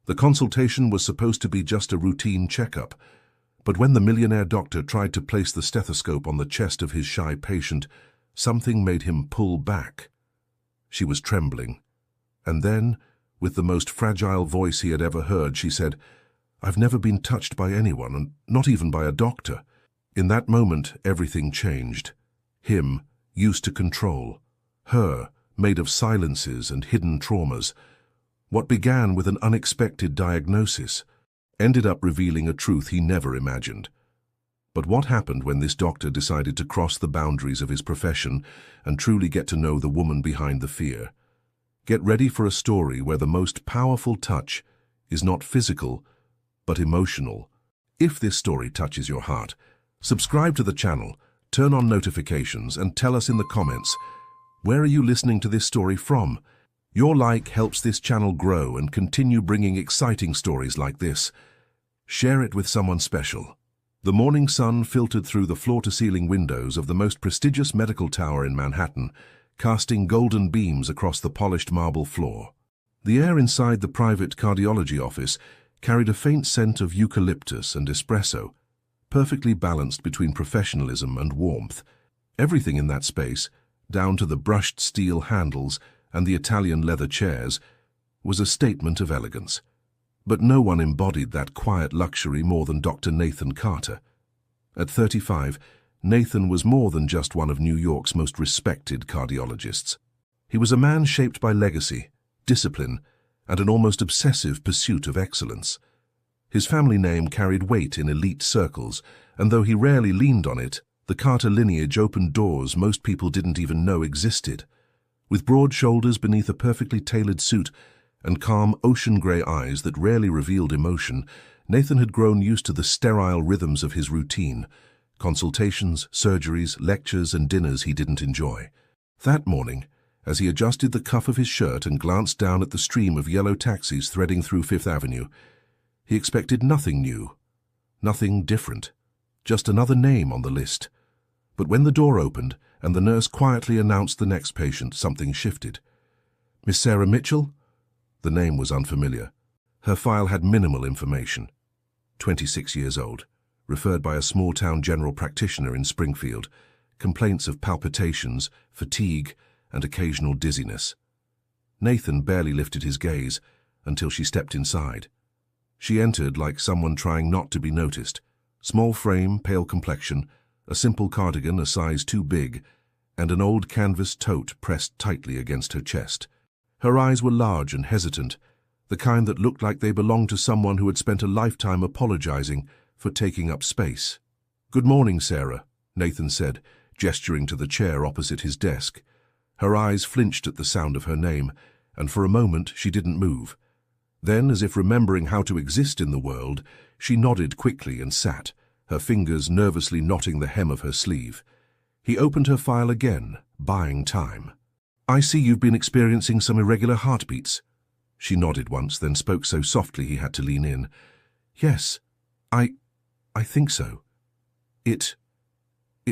The consultation was supposed to be just a routine checkup, but when the millionaire doctor tried to place the stethoscope on the chest of his shy patient, something made him pull back. She was trembling, and then, with the most fragile voice he had ever heard, she said, "I've never been touched by anyone, and not even by a doctor." In that moment, everything changed. Him, used to control. Her, made of silences and hidden traumas. What began with an unexpected diagnosis ended up revealing a truth he never imagined. But what happened when this doctor decided to cross the boundaries of his profession and truly get to know the woman behind the fear? Get ready for a story where the most powerful touch is not physical, but emotional. If this story touches your heart, subscribe to the channel, turn on notifications, and tell us in the comments, where are you listening to this story from? Your like helps this channel grow and continue bringing exciting stories like this. Share it with someone special. The morning sun filtered through the floor-to-ceiling windows of the most prestigious medical tower in Manhattan, casting golden beams across the polished marble floor. The air inside the private cardiology office carried a faint scent of eucalyptus and espresso, perfectly balanced between professionalism and warmth. Everything in that space, down to the brushed steel handles and the Italian leather chairs, was a statement of elegance. But no one embodied that quiet luxury more than Dr. Nathan Carter. At 35, Nathan was more than just one of New York's most respected cardiologists. He was a man shaped by legacy, discipline, and an almost obsessive pursuit of excellence. His family name carried weight in elite circles, and though he rarely leaned on it, the Carter lineage opened doors most people didn't even know existed. With broad shoulders beneath a perfectly tailored suit and calm ocean-gray eyes that rarely revealed emotion, Nathan had grown used to the sterile rhythms of his routine: consultations, surgeries, lectures, and dinners he didn't enjoy. That morning, as he adjusted the cuff of his shirt and glanced down at the stream of yellow taxis threading through Fifth Avenue, he expected nothing new, nothing different, just another name on the list. But when the door opened and the nurse quietly announced the next patient, something shifted. "Miss Sarah Mitchell?" The name was unfamiliar. Her file had minimal information. 26 years old, referred by a small-town general practitioner in Springfield, complaints of palpitations, fatigue, and occasional dizziness. Nathan barely lifted his gaze until she stepped inside. She entered like someone trying not to be noticed. Small frame, pale complexion, a simple cardigan a size too big, and an old canvas tote pressed tightly against her chest. Her eyes were large and hesitant, the kind that looked like they belonged to someone who had spent a lifetime apologizing for taking up space. "Good morning, Sarah," Nathan said, gesturing to the chair opposite his desk. Her eyes flinched at the sound of her name, and for a moment she didn't move. Then, as if remembering how to exist in the world, she nodded quickly and sat, her fingers nervously knotting the hem of her sleeve. He opened her file again, buying time. "I see you've been experiencing some irregular heartbeats." She nodded once, then spoke so softly he had to lean in. "Yes, I think so. It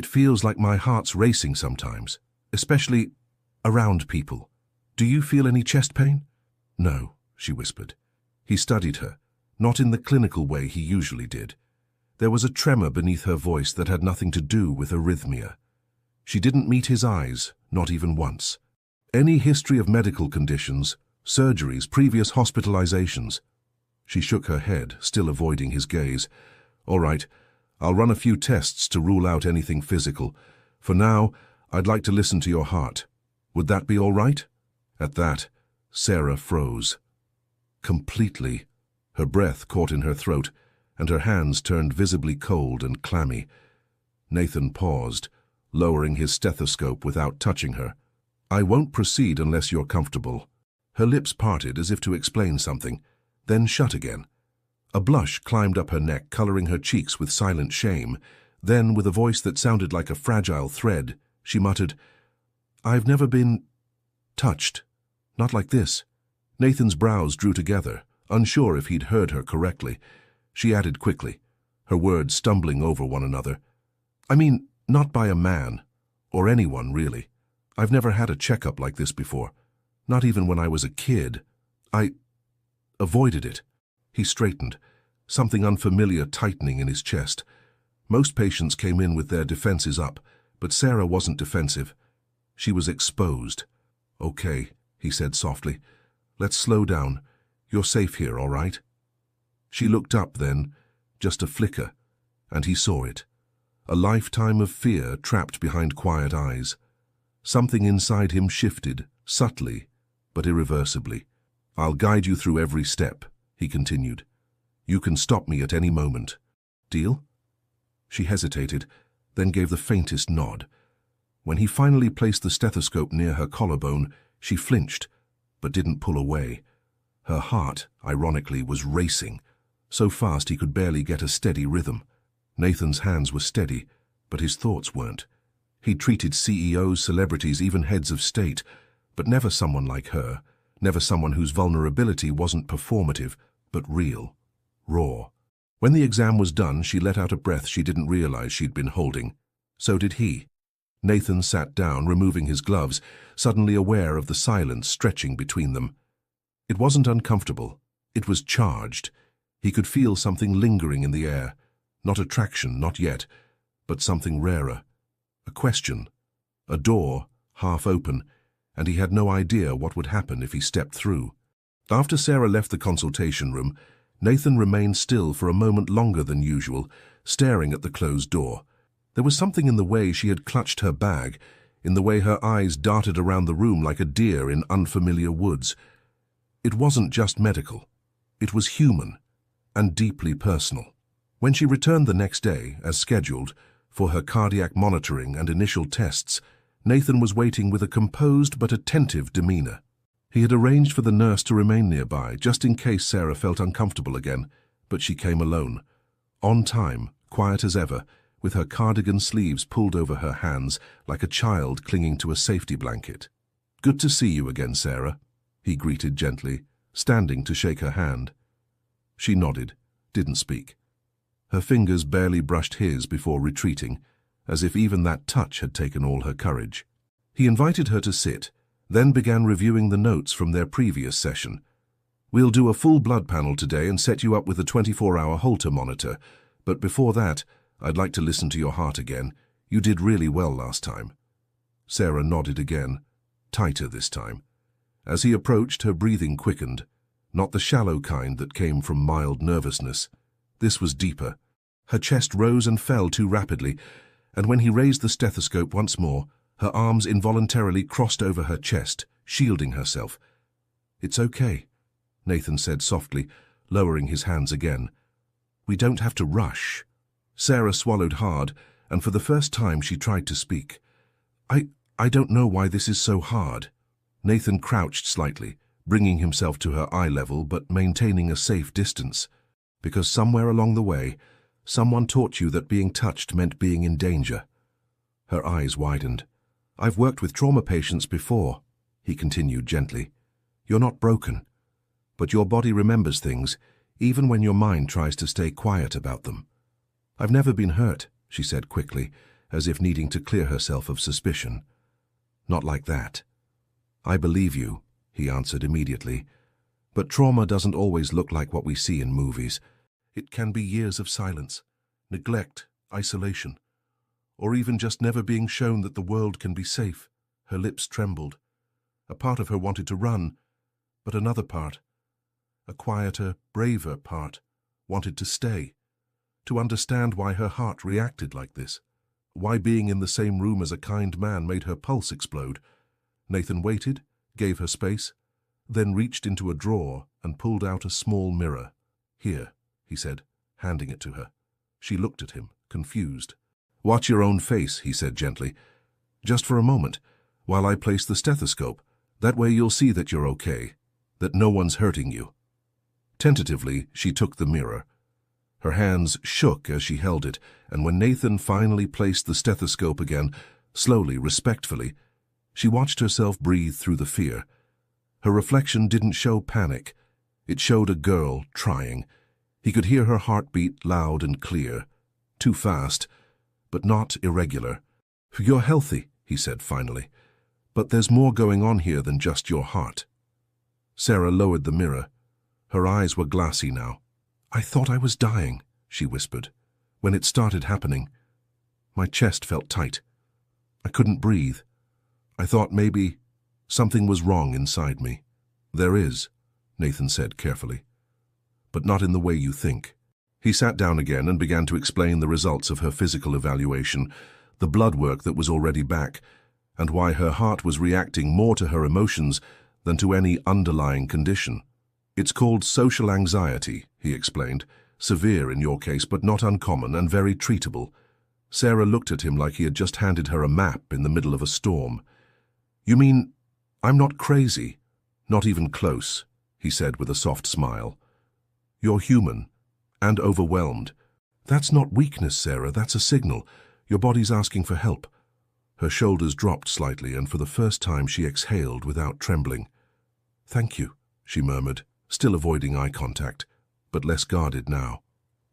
feels like my heart's racing sometimes, especially around people. Do you feel any chest pain?" "No," she whispered. He studied her, not in the clinical way he usually did. There was a tremor beneath her voice that had nothing to do with arrhythmia. She didn't meet his eyes, not even once. "Any history of medical conditions, surgeries, previous hospitalizations?" She shook her head, still avoiding his gaze. "All right, I'll run a few tests to rule out anything physical. For now, I'd like to listen to your heart. Would that be all right?" At that, Sarah froze. Completely. Her breath caught in her throat, and her hands turned visibly cold and clammy. Nathan paused, lowering his stethoscope without touching her. "I won't proceed unless you're comfortable." Her lips parted as if to explain something, then shut again. A blush climbed up her neck, coloring her cheeks with silent shame. Then, with a voice that sounded like a fragile thread, she muttered, "I've never been touched. Not like this." Nathan's brows drew together, unsure if he'd heard her correctly. She added quickly, her words stumbling over one another. "I mean, not by a man, or anyone, really. I've never had a checkup like this before. Not even when I was a kid. I avoided it." He straightened, something unfamiliar tightening in his chest. Most patients came in with their defenses up, but Sarah wasn't defensive. She was exposed. "Okay," he said softly. "Let's slow down. You're safe here, all right?" She looked up then, just a flicker, and he saw it. A lifetime of fear trapped behind quiet eyes. Something inside him shifted, subtly, but irreversibly. "I'll guide you through every step," he continued. "You can stop me at any moment. Deal?" She hesitated, then gave the faintest nod. When he finally placed the stethoscope near her collarbone, she flinched, but didn't pull away. Her heart, ironically, was racing, so fast he could barely get a steady rhythm. Nathan's hands were steady, but his thoughts weren't. He'd treated CEOs, celebrities, even heads of state, but never someone like her, never someone whose vulnerability wasn't performative, but real, raw. When the exam was done, she let out a breath she didn't realize she'd been holding. So did he. Nathan sat down, removing his gloves, suddenly aware of the silence stretching between them. It wasn't uncomfortable. It was charged. He could feel something lingering in the air. Not attraction, not yet, but something rarer. A question. A door, half open, and he had no idea what would happen if he stepped through. After Sarah left the consultation room, Nathan remained still for a moment longer than usual, staring at the closed door. There was something in the way she had clutched her bag, in the way her eyes darted around the room like a deer in unfamiliar woods. It wasn't just medical. It was human, and deeply personal. When she returned the next day, as scheduled, for her cardiac monitoring and initial tests, Nathan was waiting with a composed but attentive demeanor. He had arranged for the nurse to remain nearby, just in case Sarah felt uncomfortable again, but she came alone. On time, quiet as ever, with her cardigan sleeves pulled over her hands like a child clinging to a safety blanket. "Good to see you again, Sarah," he greeted gently, standing to shake her hand. She nodded, didn't speak. Her fingers barely brushed his before retreating, as if even that touch had taken all her courage. He invited her to sit, then began reviewing the notes from their previous session. "We'll do a full blood panel today and set you up with a 24-hour Holter monitor, but before that, I'd like to listen to your heart again. You did really well last time." Sarah nodded again, tighter this time. As he approached, her breathing quickened, not the shallow kind that came from mild nervousness. This was deeper. Her chest rose and fell too rapidly, and when he raised the stethoscope once more, her arms involuntarily crossed over her chest, shielding herself. "It's okay," Nathan said softly, lowering his hands again. "We don't have to rush." Sarah swallowed hard, and for the first time she tried to speak. I don't know why this is so hard." Nathan crouched slightly, bringing himself to her eye level but maintaining a safe distance. "Because somewhere along the way, someone taught you that being touched meant being in danger." Her eyes widened. "I've worked with trauma patients before," he continued gently. "You're not broken, but your body remembers things, even when your mind tries to stay quiet about them." "I've never been hurt," she said quickly, as if needing to clear herself of suspicion. "Not like that." "I believe you," he answered immediately. "But trauma doesn't always look like what we see in movies. It can be years of silence, neglect, isolation, or even just never being shown that the world can be safe." Her lips trembled. A part of her wanted to run, but another part, a quieter, braver part, wanted to stay, to understand why her heart reacted like this, why being in the same room as a kind man made her pulse explode. Nathan waited, gave her space, then reached into a drawer and pulled out a small mirror. "Here," he said, handing it to her. She looked at him, confused. "Watch your own face," he said gently. "Just for a moment, while I place the stethoscope. That way you'll see that you're okay, that no one's hurting you." Tentatively, she took the mirror. Her hands shook as she held it, and when Nathan finally placed the stethoscope again, slowly, respectfully, she watched herself breathe through the fear. Her reflection didn't show panic. It showed a girl trying. He could hear her heartbeat loud and clear. Too fast, but not irregular. "You're healthy," he said finally. "But there's more going on here than just your heart." Sarah lowered the mirror. Her eyes were glassy now, "I thought I was dying," she whispered. "When it started happening, my chest felt tight. I couldn't breathe. I thought maybe something was wrong inside me." "There is," Nathan said carefully, "but not in the way you think." He sat down again and began to explain the results of her physical evaluation, the blood work that was already back, and why her heart was reacting more to her emotions than to any underlying condition. "It's called social anxiety," he explained. "Severe in your case, but not uncommon and very treatable." Sarah looked at him like he had just handed her a map in the middle of a storm. "You mean I'm not crazy?" "Not even close," he said with a soft smile. "You're human and overwhelmed. That's not weakness, Sarah, that's a signal. Your body's asking for help." Her shoulders dropped slightly, and for the first time she exhaled without trembling. "Thank you," she murmured, still avoiding eye contact, but less guarded now.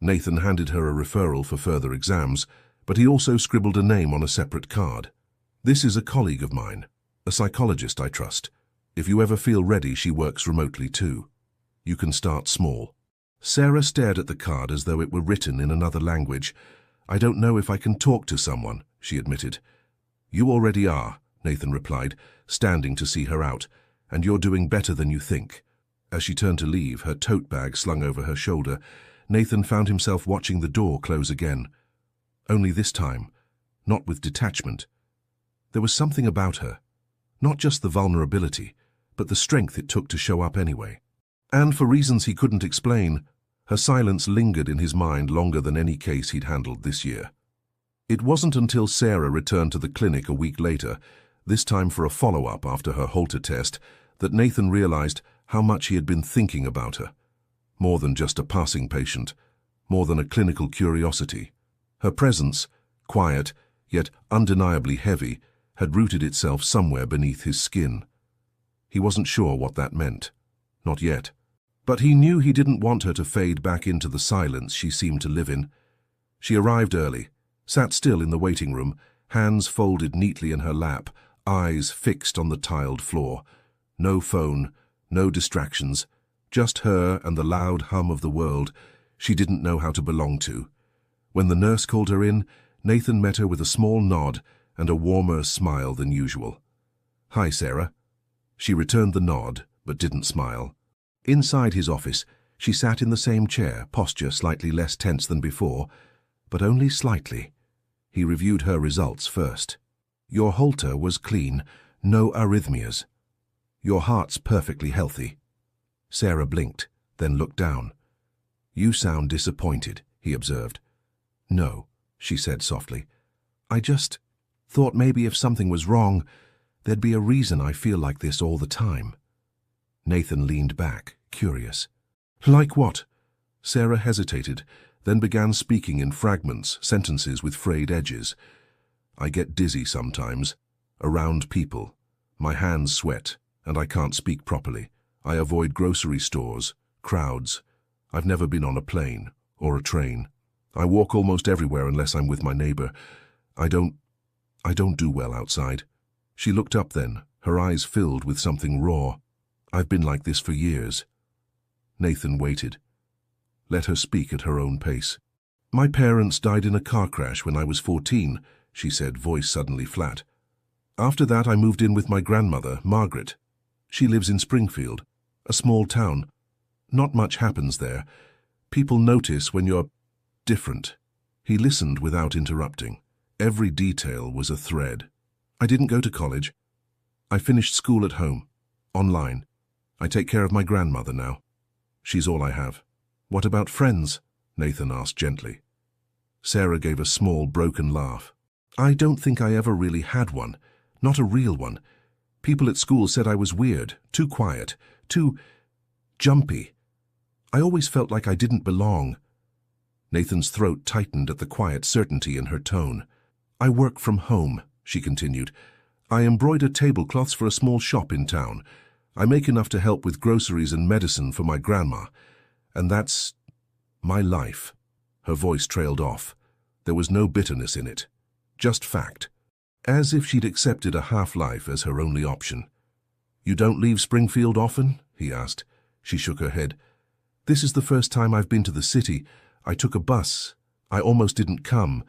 Nathan handed her a referral for further exams, but he also scribbled a name on a separate card. "This is a colleague of mine, a psychologist I trust. If you ever feel ready, she works remotely too. You can start small." Sarah stared at the card as though it were written in another language. "I don't know if I can talk to someone," she admitted. "You already are," Nathan replied, standing to see her out, "and you're doing better than you think." As she turned to leave, her tote bag slung over her shoulder, Nathan found himself watching the door close again. Only this time, not with detachment. There was something about her, not just the vulnerability, but the strength it took to show up anyway. And for reasons he couldn't explain, her silence lingered in his mind longer than any case he'd handled this year. It wasn't until Sarah returned to the clinic a week later, this time for a follow-up after her Holter test, that Nathan realized how much he had been thinking about her. More than just a passing patient, more than a clinical curiosity. Her presence, quiet, yet undeniably heavy, had rooted itself somewhere beneath his skin. He wasn't sure what that meant. Not yet. But he knew he didn't want her to fade back into the silence she seemed to live in. She arrived early, sat still in the waiting room, hands folded neatly in her lap, eyes fixed on the tiled floor. No phone, no distractions, just her and the loud hum of the world she didn't know how to belong to. When the nurse called her in, Nathan met her with a small nod and a warmer smile than usual. "Hi, Sarah." She returned the nod, but didn't smile. Inside his office, she sat in the same chair, posture slightly less tense than before, but only slightly. He reviewed her results first. "Your Holter was clean, no arrhythmias. Your heart's perfectly healthy." Sarah blinked, then looked down. "You sound disappointed," he observed. "No," she said softly. "I just thought maybe if something was wrong, there'd be a reason I feel like this all the time." Nathan leaned back, curious. "Like what?" Sarah hesitated, then began speaking in fragments, sentences with frayed edges. "I get dizzy sometimes, around people. My hands sweat, and I can't speak properly. I avoid grocery stores, crowds. I've never been on a plane or a train. I walk almost everywhere unless I'm with my neighbor. I don't do well outside." She looked up then, her eyes filled with something raw. "I've been like this for years." Nathan waited. Let her speak at her own pace. "My parents died in a car crash when I was 14, she said, voice suddenly flat. "After that I moved in with my grandmother, Margaret. She lives in Springfield, a small town. Not much happens there. People notice when you're different." He listened without interrupting. Every detail was a thread. "I didn't go to college. I finished school at home, online. I take care of my grandmother now. She's all I have." "What about friends?" Nathan asked gently. Sarah gave a small, broken laugh. "I don't think I ever really had one. Not a real one. People at school said I was weird, too quiet, too jumpy. I always felt like I didn't belong." Nathan's throat tightened at the quiet certainty in her tone. "I work from home," she continued. "I embroider tablecloths for a small shop in town. I make enough to help with groceries and medicine for my grandma. And that's my life." Her voice trailed off. There was no bitterness in it, just fact. As if she'd accepted a half-life as her only option. "You don't leave Springfield often?" he asked. She shook her head. This is the first time I've been to the city. I took a bus. I almost didn't come.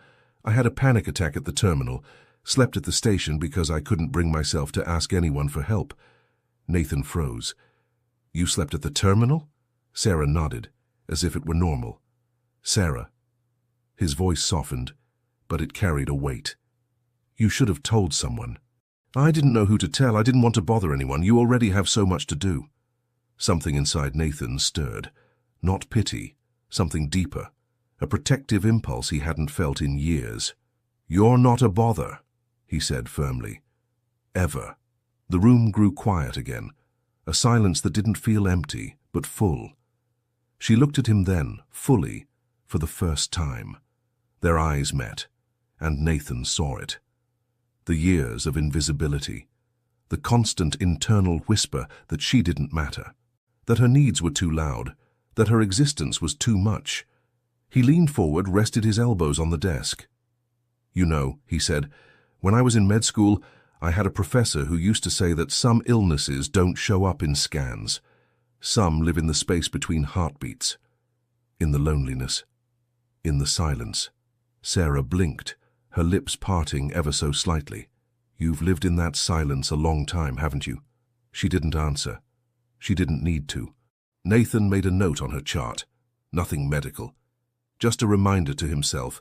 I had a panic attack at the terminal, slept at the station because I couldn't bring myself to ask anyone for help. Nathan froze. You slept at the terminal? Sarah nodded, as if it were normal. Sarah. His voice softened, but it carried a weight. You should have told someone. I didn't know who to tell. I didn't want to bother anyone. You already have so much to do. Something inside Nathan stirred. Not pity, something deeper. A protective impulse he hadn't felt in years. You're not a bother, he said firmly. Ever. The room grew quiet again, a silence that didn't feel empty, but full. She looked at him then, fully, for the first time. Their eyes met, and Nathan saw it. The years of invisibility, the constant internal whisper that she didn't matter, that her needs were too loud, that her existence was too much. He leaned forward, rested his elbows on the desk. You know, he said, when I was in med school, I had a professor who used to say that some illnesses don't show up in scans. Some live in the space between heartbeats, in the loneliness, in the silence. Sarah blinked, her lips parting ever so slightly. You've lived in that silence a long time, haven't you? She didn't answer. She didn't need to. Nathan made a note on her chart. Nothing medical. Just a reminder to himself.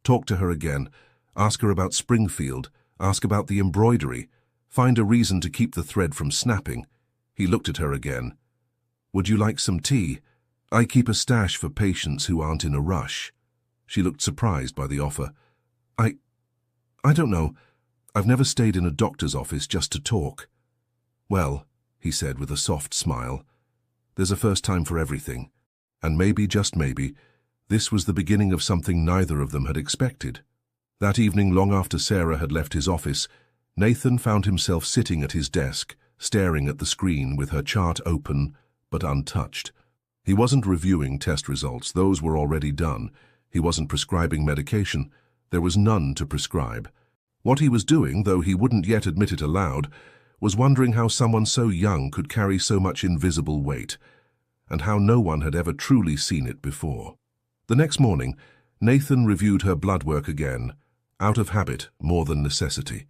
Talk to her again. Ask her about Springfield. Ask about the embroidery. Find a reason to keep the thread from snapping. He looked at her again. Would you like some tea? I keep a stash for patients who aren't in a rush. She looked surprised by the offer. I don't know. I've never stayed in a doctor's office just to talk. Well, he said with a soft smile, there's a first time for everything. And maybe, just maybe, this was the beginning of something neither of them had expected. That evening, long after Sarah had left his office, Nathan found himself sitting at his desk, staring at the screen with her chart open but untouched. He wasn't reviewing test results. Those were already done. He wasn't prescribing medication. There was none to prescribe. What he was doing, though he wouldn't yet admit it aloud, was wondering how someone so young could carry so much invisible weight, and how no one had ever truly seen it before. The next morning, Nathan reviewed her blood work again, out of habit more than necessity.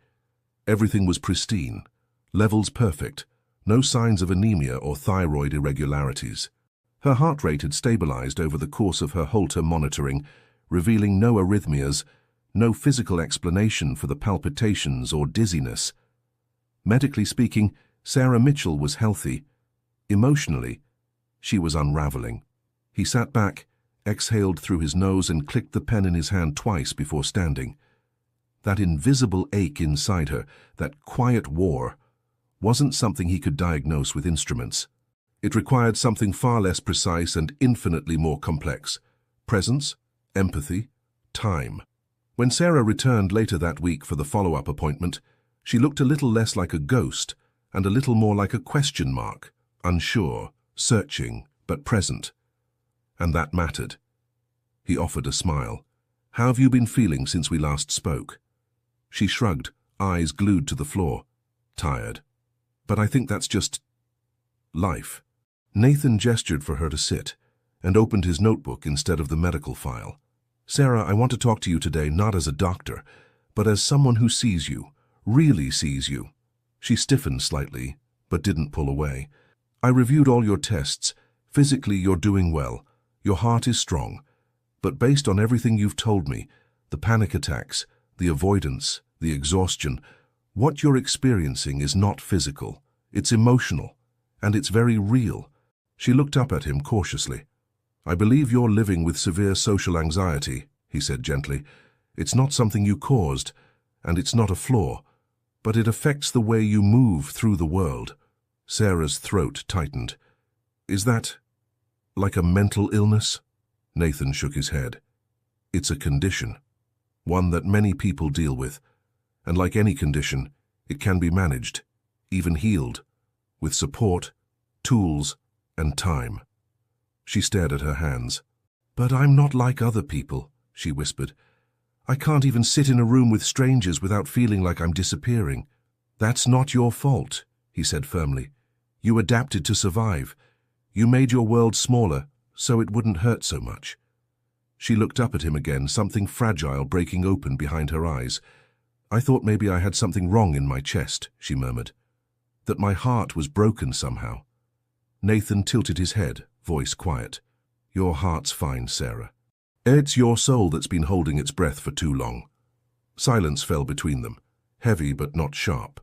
Everything was pristine, levels perfect, no signs of anemia or thyroid irregularities. Her heart rate had stabilized over the course of her Holter monitoring, revealing no arrhythmias, no physical explanation for the palpitations or dizziness. Medically speaking, Sarah Mitchell was healthy. Emotionally, she was unraveling. He sat back, exhaled through his nose and clicked the pen in his hand twice before standing. That invisible ache inside her, that quiet war, wasn't something he could diagnose with instruments. It required something far less precise and infinitely more complex. Presence, empathy, time. When Sarah returned later that week for the follow-up appointment, she looked a little less like a ghost and a little more like a question mark, unsure, searching, but present. And that mattered. He offered a smile. How have you been feeling since we last spoke? She shrugged, eyes glued to the floor. Tired. But I think that's just life. Nathan gestured for her to sit and opened his notebook instead of the medical file. Sarah, I want to talk to you today not as a doctor, but as someone who sees you, really sees you. She stiffened slightly, but didn't pull away. I reviewed all your tests. Physically, you're doing well. Your heart is strong. But based on everything you've told me, the panic attacks, the avoidance, the exhaustion, what you're experiencing is not physical. It's emotional, and it's very real. She looked up at him cautiously. I believe you're living with severe social anxiety, he said gently. It's not something you caused, and it's not a flaw, but it affects the way you move through the world. Sarah's throat tightened. Is that like a mental illness? Nathan shook his head. It's a condition, one that many people deal with, and like any condition, it can be managed, even healed, with support, tools, and time. She stared at her hands. But I'm not like other people, she whispered. I can't even sit in a room with strangers without feeling like I'm disappearing. That's not your fault, he said firmly. You adapted to survive. You made your world smaller, so it wouldn't hurt so much. She looked up at him again, something fragile breaking open behind her eyes. I thought maybe I had something wrong in my chest, she murmured. That my heart was broken somehow. Nathan tilted his head, voice quiet. Your heart's fine, Sarah. It's your soul that's been holding its breath for too long. Silence fell between them, heavy but not sharp.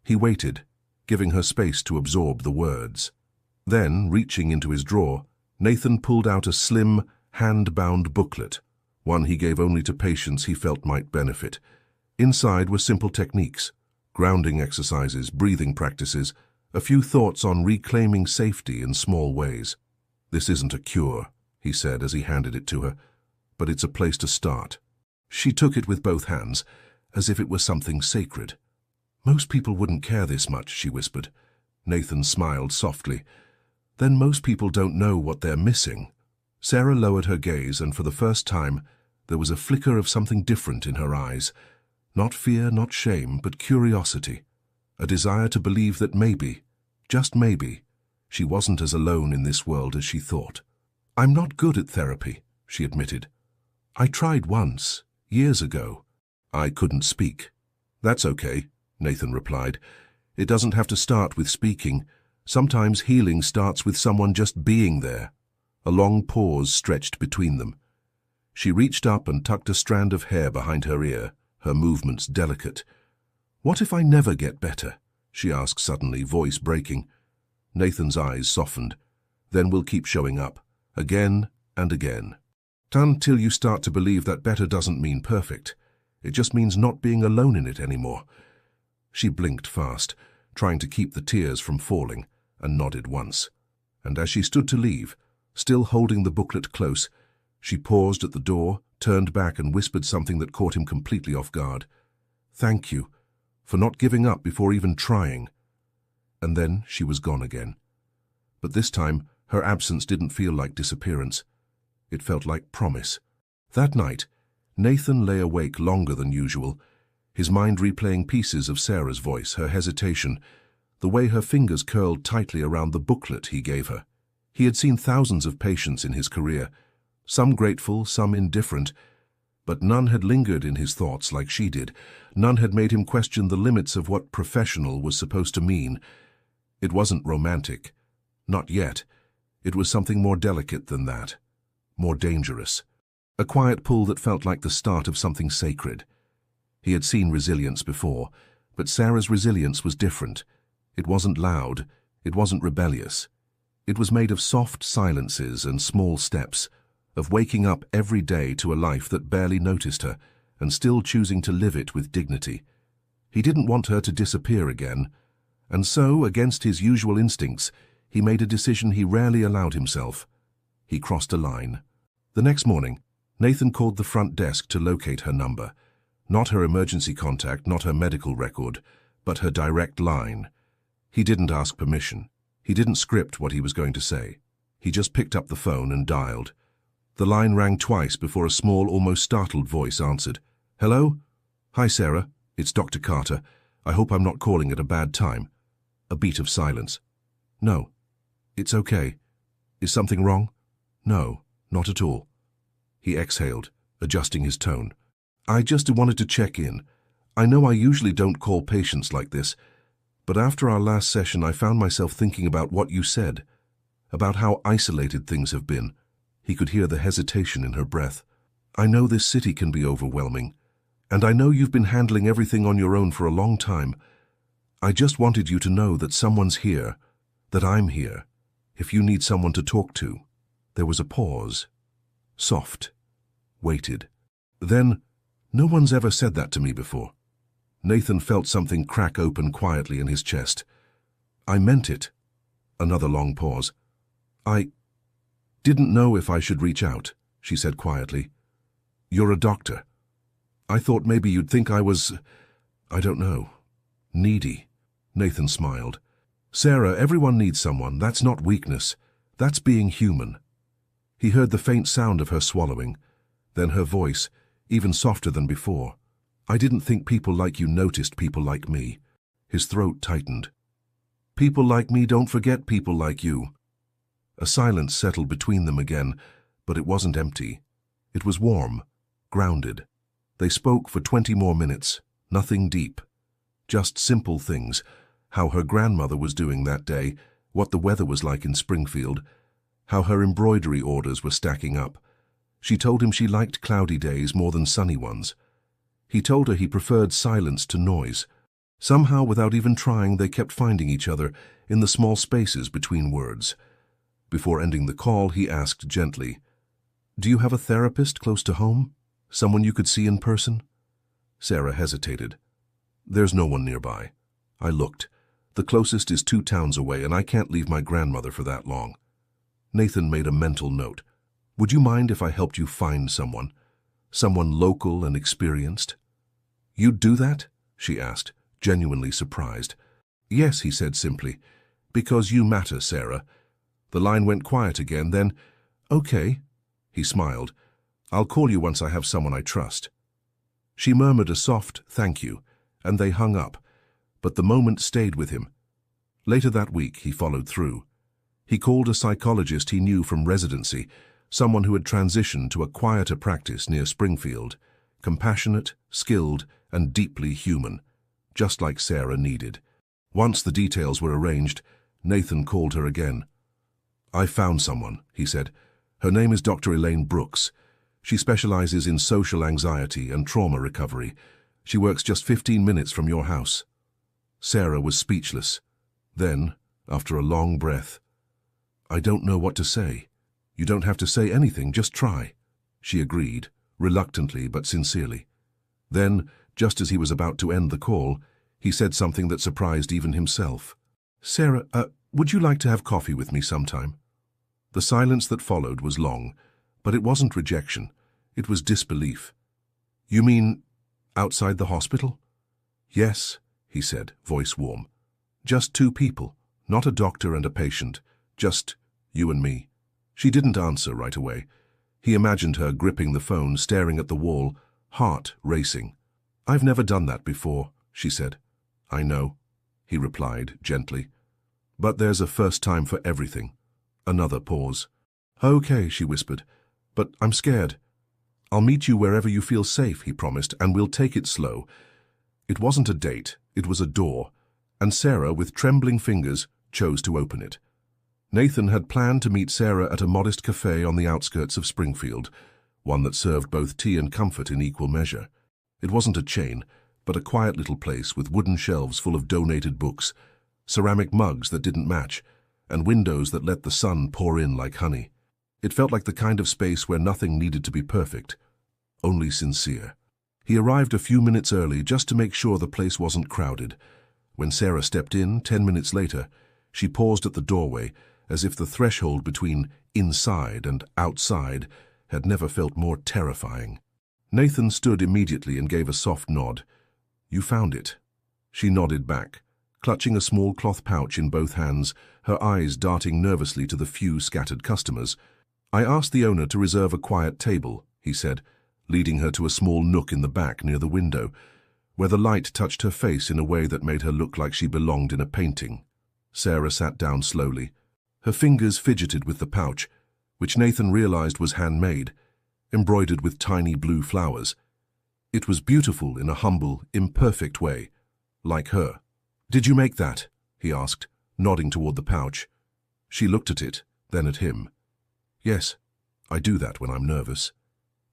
He waited, giving her space to absorb the words. Then, reaching into his drawer, Nathan pulled out a slim, hand-bound booklet, one he gave only to patients he felt might benefit. Inside were simple techniques, grounding exercises, breathing practices, a few thoughts on reclaiming safety in small ways. This isn't a cure, he said as he handed it to her, but it's a place to start. She took it with both hands, as if it were something sacred. Most people wouldn't care this much, she whispered. Nathan smiled softly. Then most people don't know what they're missing. Sarah lowered her gaze, and for the first time, there was a flicker of something different in her eyes. Not fear, not shame, but curiosity. A desire to believe that maybe, just maybe, she wasn't as alone in this world as she thought. I'm not good at therapy, she admitted. I tried once, years ago. I couldn't speak. That's okay, Nathan replied. It doesn't have to start with speaking. Sometimes healing starts with someone just being there. A long pause stretched between them. She reached up and tucked a strand of hair behind her ear, her movements delicate. What if I never get better? She asked suddenly, voice breaking. Nathan's eyes softened. Then we'll keep showing up, again and again. Until you start to believe that better doesn't mean perfect. It just means not being alone in it anymore. She blinked fast, trying to keep the tears from falling, and nodded once. And as she stood to leave, still holding the booklet close, she paused at the door, turned back and whispered something that caught him completely off guard. Thank you for not giving up before even trying. And then she was gone again. But this time, her absence didn't feel like disappearance. It felt like promise. That night, Nathan lay awake longer than usual, his mind replaying pieces of Sarah's voice, her hesitation, the way her fingers curled tightly around the booklet he gave her. He had seen thousands of patients in his career, some grateful, some indifferent, but none had lingered in his thoughts like she did. None had made him question the limits of what professional was supposed to mean. It wasn't romantic. Not yet. It was something more delicate than that. More dangerous. A quiet pull that felt like the start of something sacred. He had seen resilience before, but Sarah's resilience was different. It wasn't loud. It wasn't rebellious. It was made of soft silences and small steps, of waking up every day to a life that barely noticed her, and still choosing to live it with dignity. He didn't want her to disappear again, and so, against his usual instincts, he made a decision he rarely allowed himself. He crossed a line. The next morning, Nathan called the front desk to locate her number. Not her emergency contact, not her medical record, but her direct line. He didn't ask permission. He didn't script what he was going to say. He just picked up the phone and dialed. The line rang twice before a small, almost startled voice answered. Hello? Hi, Sarah. It's Dr. Carter. I hope I'm not calling at a bad time. A beat of silence. No. It's okay. Is something wrong? No, not at all. He exhaled, adjusting his tone. I just wanted to check in. I know I usually don't call patients like this, but after our last session I found myself thinking about what you said, about how isolated things have been. He could hear the hesitation in her breath. I know this city can be overwhelming, and I know you've been handling everything on your own for a long time. I just wanted you to know that someone's here, that I'm here, if you need someone to talk to. There was a pause. Soft. Waited. Then, no one's ever said that to me before. Nathan felt something crack open quietly in his chest. I meant it. Another long pause. I didn't know if I should reach out, she said quietly. You're a doctor. I thought maybe you'd think I was, I don't know, needy. Nathan smiled. Sarah, everyone needs someone. That's not weakness. That's being human. He heard the faint sound of her swallowing, then her voice, even softer than before. I didn't think people like you noticed people like me. His throat tightened. People like me don't forget people like you. A silence settled between them again, but it wasn't empty. It was warm, grounded. They spoke for 20 more minutes, nothing deep. Just simple things, how her grandmother was doing that day, what the weather was like in Springfield, how her embroidery orders were stacking up. She told him she liked cloudy days more than sunny ones. He told her he preferred silence to noise. Somehow, without even trying, they kept finding each other in the small spaces between words. Before ending the call, he asked gently, "Do you have a therapist close to home? Someone you could see in person?" Sarah hesitated. "There's no one nearby." I looked. "The closest is 2 towns away, and I can't leave my grandmother for that long." Nathan made a mental note. "Would you mind if I helped you find someone? Someone local and experienced?" "You'd do that?" she asked, genuinely surprised. "Yes," he said simply. "Because you matter, Sarah." The line went quiet again, then, "Okay." He smiled. "I'll call you once I have someone I trust." She murmured a soft thank you, and they hung up, but the moment stayed with him. Later that week, he followed through. He called a psychologist he knew from residency, someone who had transitioned to a quieter practice near Springfield, compassionate, skilled, and deeply human, just like Sarah needed. Once the details were arranged, Nathan called her again. "I found someone," he said. "Her name is Dr. Elaine Brooks. She specializes in social anxiety and trauma recovery. She works just 15 minutes from your house." Sarah was speechless. Then, after a long breath, "I don't know what to say." "You don't have to say anything, just try." She agreed, reluctantly but sincerely. Then, just as he was about to end the call, he said something that surprised even himself. "Sarah, would you like to have coffee with me sometime?" The silence that followed was long, but it wasn't rejection. It was disbelief. "You mean outside the hospital?" "Yes," he said, voice warm. "Just 2 people, not a doctor and a patient, just you and me." She didn't answer right away. He imagined her gripping the phone, staring at the wall, heart racing. "I've never done that before," she said. "I know," he replied gently. "But there's a first time for everything." Another pause. "Okay," she whispered, "but I'm scared." "I'll meet you wherever you feel safe," he promised, "and we'll take it slow." It wasn't a date, it was a door, and Sarah, with trembling fingers, chose to open it. Nathan had planned to meet Sarah at a modest cafe on the outskirts of Springfield, one that served both tea and comfort in equal measure. It wasn't a chain, but a quiet little place with wooden shelves full of donated books, ceramic mugs that didn't match, and windows that let the sun pour in like honey. It felt like the kind of space where nothing needed to be perfect, only sincere. He arrived a few minutes early just to make sure the place wasn't crowded. When Sarah stepped in, 10 minutes later, she paused at the doorway, as if the threshold between inside and outside had never felt more terrifying. Nathan stood immediately and gave a soft nod. "You found it." She nodded back, clutching a small cloth pouch in both hands, her eyes darting nervously to the few scattered customers. "I asked the owner to reserve a quiet table," he said, leading her to a small nook in the back near the window, where the light touched her face in a way that made her look like she belonged in a painting. Sarah sat down slowly. Her fingers fidgeted with the pouch, which Nathan realized was handmade, embroidered with tiny blue flowers. It was beautiful in a humble, imperfect way, like her. "Did you make that?" he asked, nodding toward the pouch. She looked at it, then at him. "Yes, I do that when I'm nervous."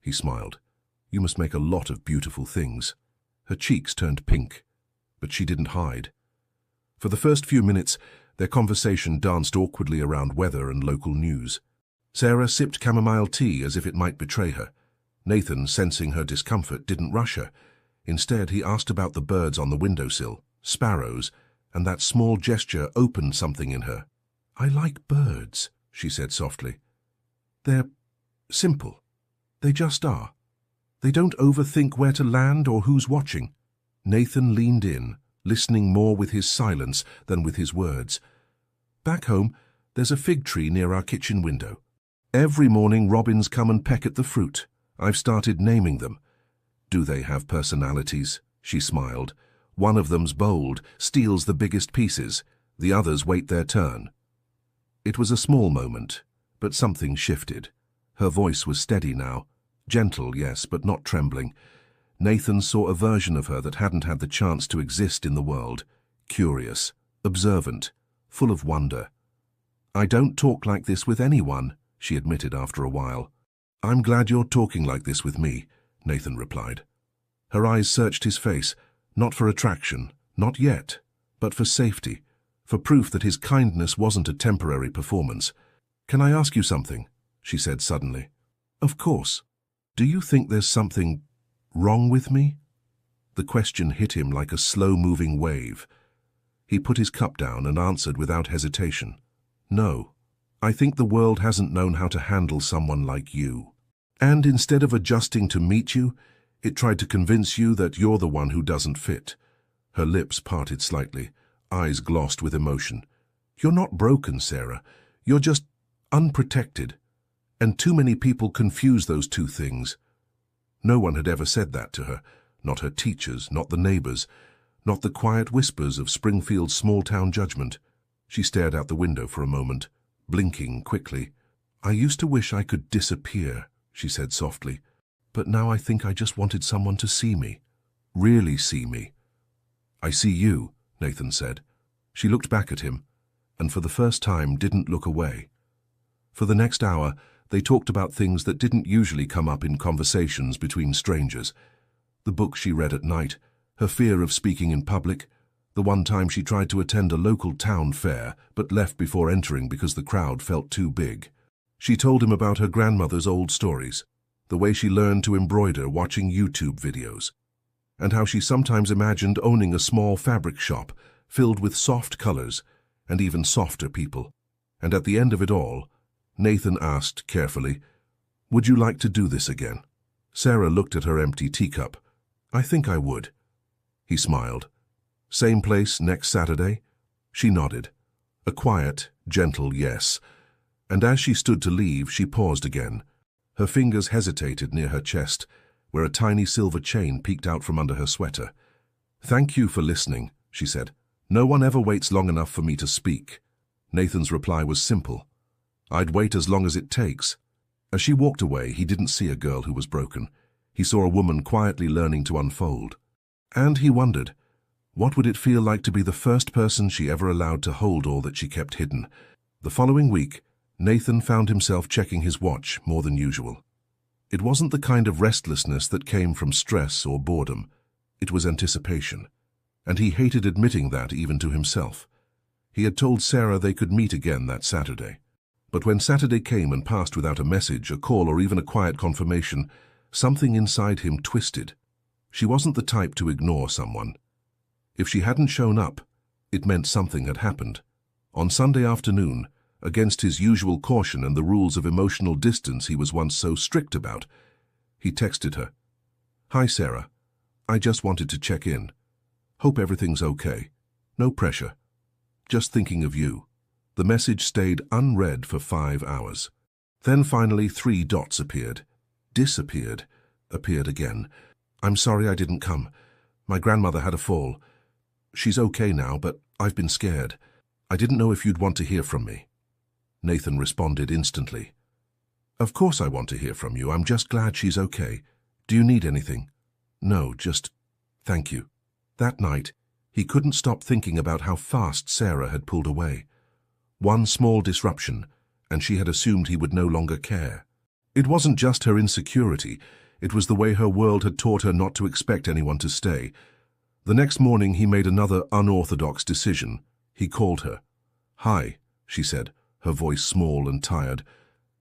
He smiled. "You must make a lot of beautiful things." Her cheeks turned pink, but she didn't hide. For the first few minutes, their conversation danced awkwardly around weather and local news. Sarah sipped chamomile tea as if it might betray her. Nathan, sensing her discomfort, didn't rush her. Instead, he asked about the birds on the windowsill, sparrows, and that small gesture opened something in her. "I like birds," she said softly. "They're simple. They just are. They don't overthink where to land or who's watching." Nathan leaned in, listening more with his silence than with his words. "Back home, there's a fig tree near our kitchen window. Every morning robins come and peck at the fruit. I've started naming them." "Do they have personalities?" She smiled. "One of them's bold, steals the biggest pieces. The others wait their turn." It was a small moment, but something shifted. Her voice was steady now. Gentle, yes, but not trembling. Nathan saw a version of her that hadn't had the chance to exist in the world. Curious, observant, full of wonder. "I don't talk like this with anyone," she admitted after a while. "I'm glad you're talking like this with me," Nathan replied. Her eyes searched his face, not for attraction, not yet, but for safety, for proof that his kindness wasn't a temporary performance. "Can I ask you something?" she said suddenly. "Of course. Do you think there's something wrong with me?" The question hit him like a slow-moving wave. He put his cup down and answered without hesitation. "No. I think the world hasn't known how to handle someone like you. And instead of adjusting to meet you, it tried to convince you that you're the one who doesn't fit." Her lips parted slightly, eyes glossed with emotion. "You're not broken, Sarah. You're just unprotected. And too many people confuse those two things." No one had ever said that to her. Not her teachers, not the neighbors, not the quiet whispers of Springfield's small-town judgment. She stared out the window for a moment, blinking quickly. "I used to wish I could disappear," she said softly. "But now I think I just wanted someone to see me. Really see me." "I see you," Nathan said. She looked back at him, and for the first time didn't look away. For the next hour, they talked about things that didn't usually come up in conversations between strangers. The book she read at night, her fear of speaking in public, the one time she tried to attend a local town fair but left before entering because the crowd felt too big. She told him about her grandmother's old stories, the way she learned to embroider watching YouTube videos, and how she sometimes imagined owning a small fabric shop filled with soft colors and even softer people. And at the end of it all, Nathan asked carefully, "Would you like to do this again?" Sarah looked at her empty teacup. "I think I would." He smiled. "Same place next Saturday?" She nodded. A quiet, gentle yes. And as she stood to leave, she paused again. Her fingers hesitated near her chest, where a tiny silver chain peeked out from under her sweater. "Thank you for listening," she said. "No one ever waits long enough for me to speak." Nathan's reply was simple. "I'd wait as long as it takes." As she walked away, he didn't see a girl who was broken. He saw a woman quietly learning to unfold. And he wondered, what would it feel like to be the first person she ever allowed to hold all that she kept hidden? The following week, Nathan found himself checking his watch more than usual. It wasn't the kind of restlessness that came from stress or boredom. It was anticipation. And he hated admitting that even to himself. He had told Sarah they could meet again that Saturday. But when Saturday came and passed without a message, a call, or even a quiet confirmation, something inside him twisted. She wasn't the type to ignore someone. If she hadn't shown up, it meant something had happened. On Sunday afternoon, against his usual caution and the rules of emotional distance he was once so strict about, he texted her. "Hi, Sarah. I just wanted to check in. Hope everything's okay. No pressure. Just thinking of you." The message stayed unread for 5 hours. Then finally 3 dots appeared. Disappeared. Appeared again. "I'm sorry I didn't come. My grandmother had a fall. She's okay now, but I've been scared. I didn't know if you'd want to hear from me." Nathan responded instantly. "Of course I want to hear from you. I'm just glad she's okay. Do you need anything?" "No, just thank you." That night, he couldn't stop thinking about how fast Sarah had pulled away. One small disruption, and she had assumed he would no longer care. It wasn't just her insecurity, it was the way her world had taught her not to expect anyone to stay. The next morning he made another unorthodox decision. He called her. "Hi," she said, her voice small and tired.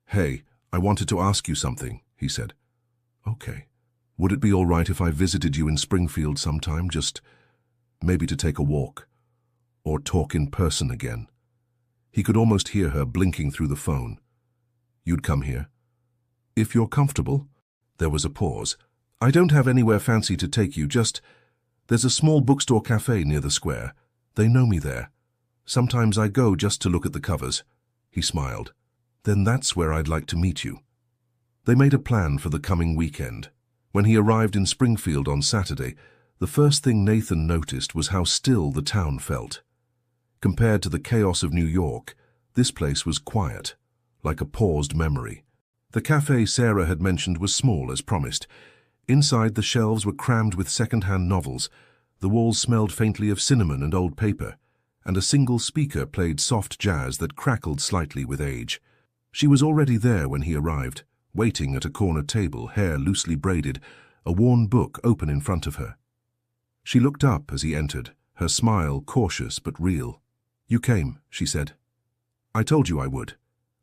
"Hey, I wanted to ask you something," he said. "Okay. Would it be all right if I visited you in Springfield sometime, just maybe to take a walk? Or talk in person again?" He could almost hear her blinking through the phone. "You'd come here?" "If you're comfortable." There was a pause. "I don't have anywhere fancy to take you, just there's a small bookstore cafe near the square. They know me there. Sometimes I go just to look at the covers." He smiled. "Then that's where I'd like to meet you." They made a plan for the coming weekend. When he arrived in Springfield on Saturday, the first thing Nathan noticed was how still the town felt. Compared to the chaos of New York, This place was quiet, like a paused memory. The cafe Sarah had mentioned was small, as promised. Inside, the shelves were crammed with second-hand novels, the walls smelled faintly of cinnamon and old paper, and a single speaker played soft jazz that crackled slightly with age. She was already there when he arrived, waiting at a corner table, hair loosely braided, a worn book open in front of her. She looked up as he entered, her smile cautious but real. "You came," she said. "I told you I would."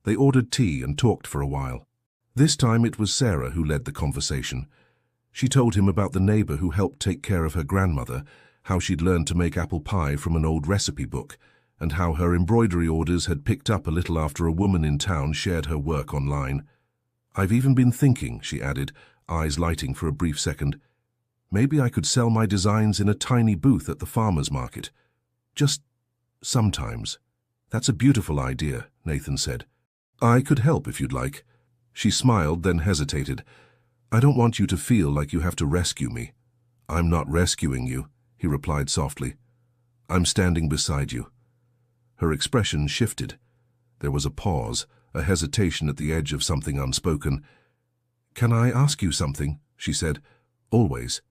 They ordered tea and talked for a while. This time it was Sarah who led the conversation. She told him about the neighbor who helped take care of her grandmother, how she'd learned to make apple pie from an old recipe book, and how her embroidery orders had picked up a little after a woman in town shared her work online. "I've even been thinking," she added, eyes lighting for a brief second, "maybe I could sell my designs in a tiny booth at the farmer's market. Just sometimes." "That's a beautiful idea," Nathan said. "I could help if you'd like." She smiled, then hesitated. "I don't want you to feel like you have to rescue me." "I'm not rescuing you," he replied softly. "I'm standing beside you." Her expression shifted. There was a pause, a hesitation at the edge of something unspoken. "Can I ask you something?" she said. "Always.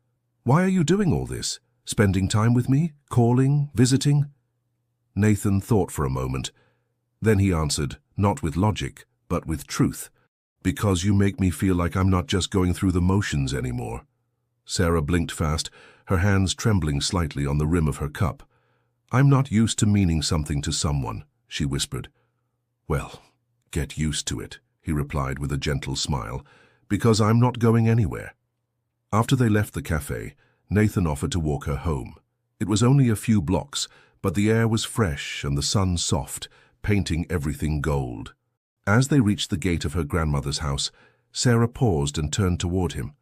Why are you doing all this? Spending time with me? Calling? Visiting?" Nathan thought for a moment. Then he answered, not with logic, but with truth. "Because you make me feel like I'm not just going through the motions anymore." Sarah blinked fast, her hands trembling slightly on the rim of her cup. "I'm not used to meaning something to someone," she whispered. "Well, get used to it," he replied with a gentle smile, "because I'm not going anywhere." After they left the cafe, Nathan offered to walk her home. It was only a few blocks, but the air was fresh and the sun soft, painting everything gold. As they reached the gate of her grandmother's house, Sarah paused and turned toward him.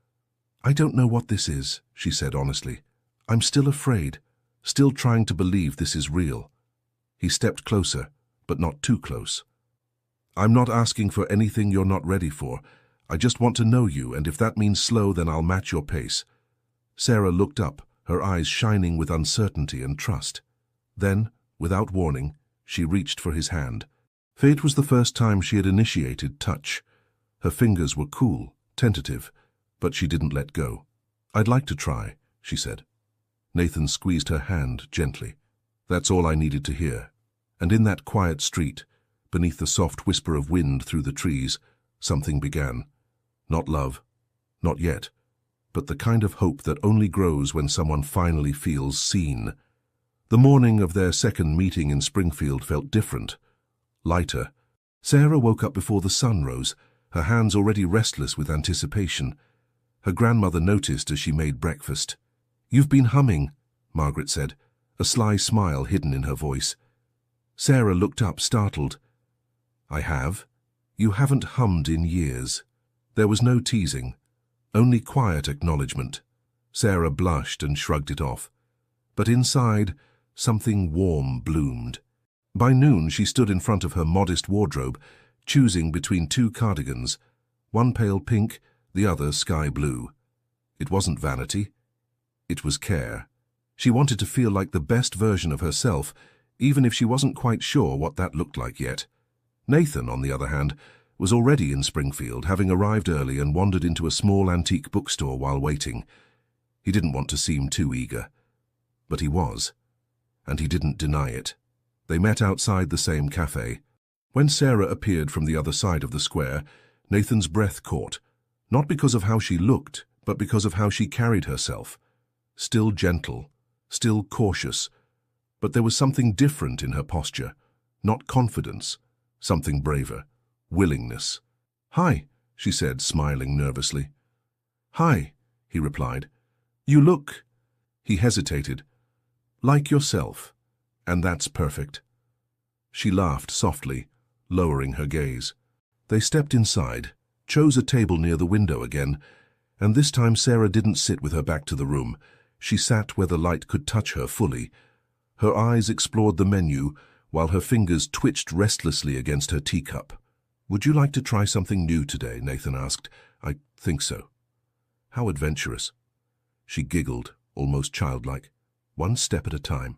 "I don't know what this is," she said honestly. "I'm still afraid, still trying to believe this is real." He stepped closer, but not too close. "I'm not asking for anything you're not ready for. I just want to know you, and if that means slow, then I'll match your pace." Sarah looked up, her eyes shining with uncertainty and trust. Then, without warning, she reached for his hand. It was the first time she had initiated touch. Her fingers were cool, tentative, but she didn't let go. "I'd like to try," she said. Nathan squeezed her hand gently. That's all I needed to hear. And in that quiet street, beneath the soft whisper of wind through the trees, something began. Not love, not yet, but the kind of hope that only grows when someone finally feels seen. The morning of their second meeting in Springfield felt different, lighter. Sarah woke up before the sun rose, her hands already restless with anticipation. Her grandmother noticed as she made breakfast. "You've been humming," Margaret said, a sly smile hidden in her voice. Sarah looked up, startled. "I have. You haven't hummed in years." There was no teasing, only quiet acknowledgement. Sarah blushed and shrugged it off. But inside, something warm bloomed. By noon, she stood in front of her modest wardrobe, choosing between two cardigans, one pale pink, the other sky blue. It wasn't vanity. It was care. She wanted to feel like the best version of herself, even if she wasn't quite sure what that looked like yet. Nathan, on the other hand, was already in Springfield, having arrived early and wandered into a small antique bookstore while waiting. He didn't want to seem too eager. But he was, and he didn't deny it. They met outside the same cafe. When Sarah appeared from the other side of the square, Nathan's breath caught, not because of how she looked, but because of how she carried herself. Still gentle, still cautious, but there was something different in her posture, not confidence, something braver, willingness. "Hi," she said, smiling nervously. "Hi," he replied. "You look—" He hesitated. "Like yourself, and that's perfect." She laughed softly, lowering her gaze. They stepped inside, chose a table near the window again, and this time Sarah didn't sit with her back to the room. She sat where the light could touch her fully. Her eyes explored the menu, while her fingers twitched restlessly against her teacup. "Would you like to try something new today?" Nathan asked. "I think so." "How adventurous." She giggled, almost childlike. "One step at a time."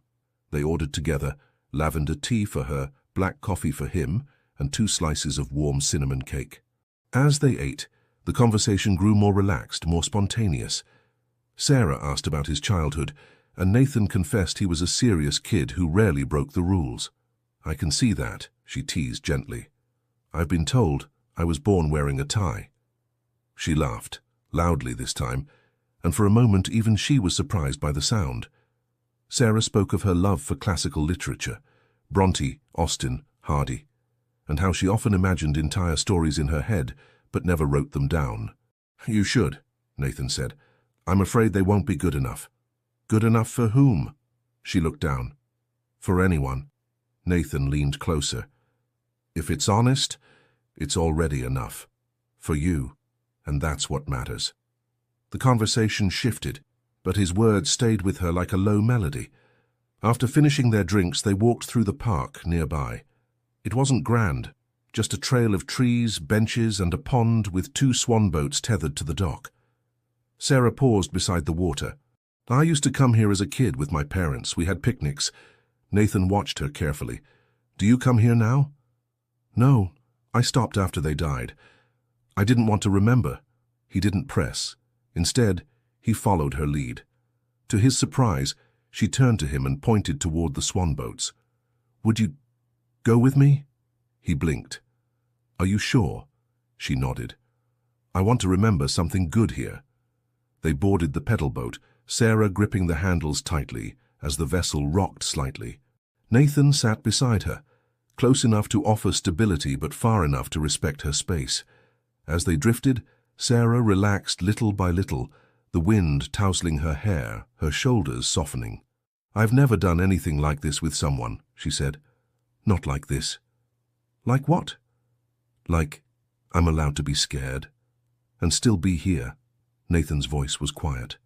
They ordered together, lavender tea for her, black coffee for him, and 2 slices of warm cinnamon cake. As they ate, the conversation grew more relaxed, more spontaneous. Sarah asked about his childhood, and Nathan confessed he was a serious kid who rarely broke the rules. "I can see that," she teased gently. "I've been told I was born wearing a tie." She laughed, loudly this time, and for a moment even she was surprised by the sound. Sarah spoke of her love for classical literature, Bronte, Austen, Hardy, and how she often imagined entire stories in her head, but never wrote them down. "You should," Nathan said. "I'm afraid they won't be good enough." "Good enough for whom?" She looked down. "For anyone." Nathan leaned closer. "If it's honest, it's already enough. For you, and that's what matters." The conversation shifted, but his words stayed with her like a low melody. After finishing their drinks, they walked through the park nearby. It wasn't grand, just a trail of trees, benches, and a pond with 2 swan boats tethered to the dock. Sarah paused beside the water. "I used to come here as a kid with my parents. We had picnics." Nathan watched her carefully. "Do you come here now?" "No, I stopped after they died. I didn't want to remember." He didn't press. Instead, he followed her lead. To his surprise, she turned to him and pointed toward the swan boats. "Would you go with me?" He blinked. "Are you sure?" She nodded. "I want to remember something good here." They boarded the pedal boat, Sarah gripping the handles tightly as the vessel rocked slightly. Nathan sat beside her, close enough to offer stability but far enough to respect her space. As they drifted, Sarah relaxed little by little, the wind tousling her hair, her shoulders softening. "I've never done anything like this with someone," she said. "Not like this." "Like what?" "Like I'm allowed to be scared and still be here." Nathan's voice was quiet.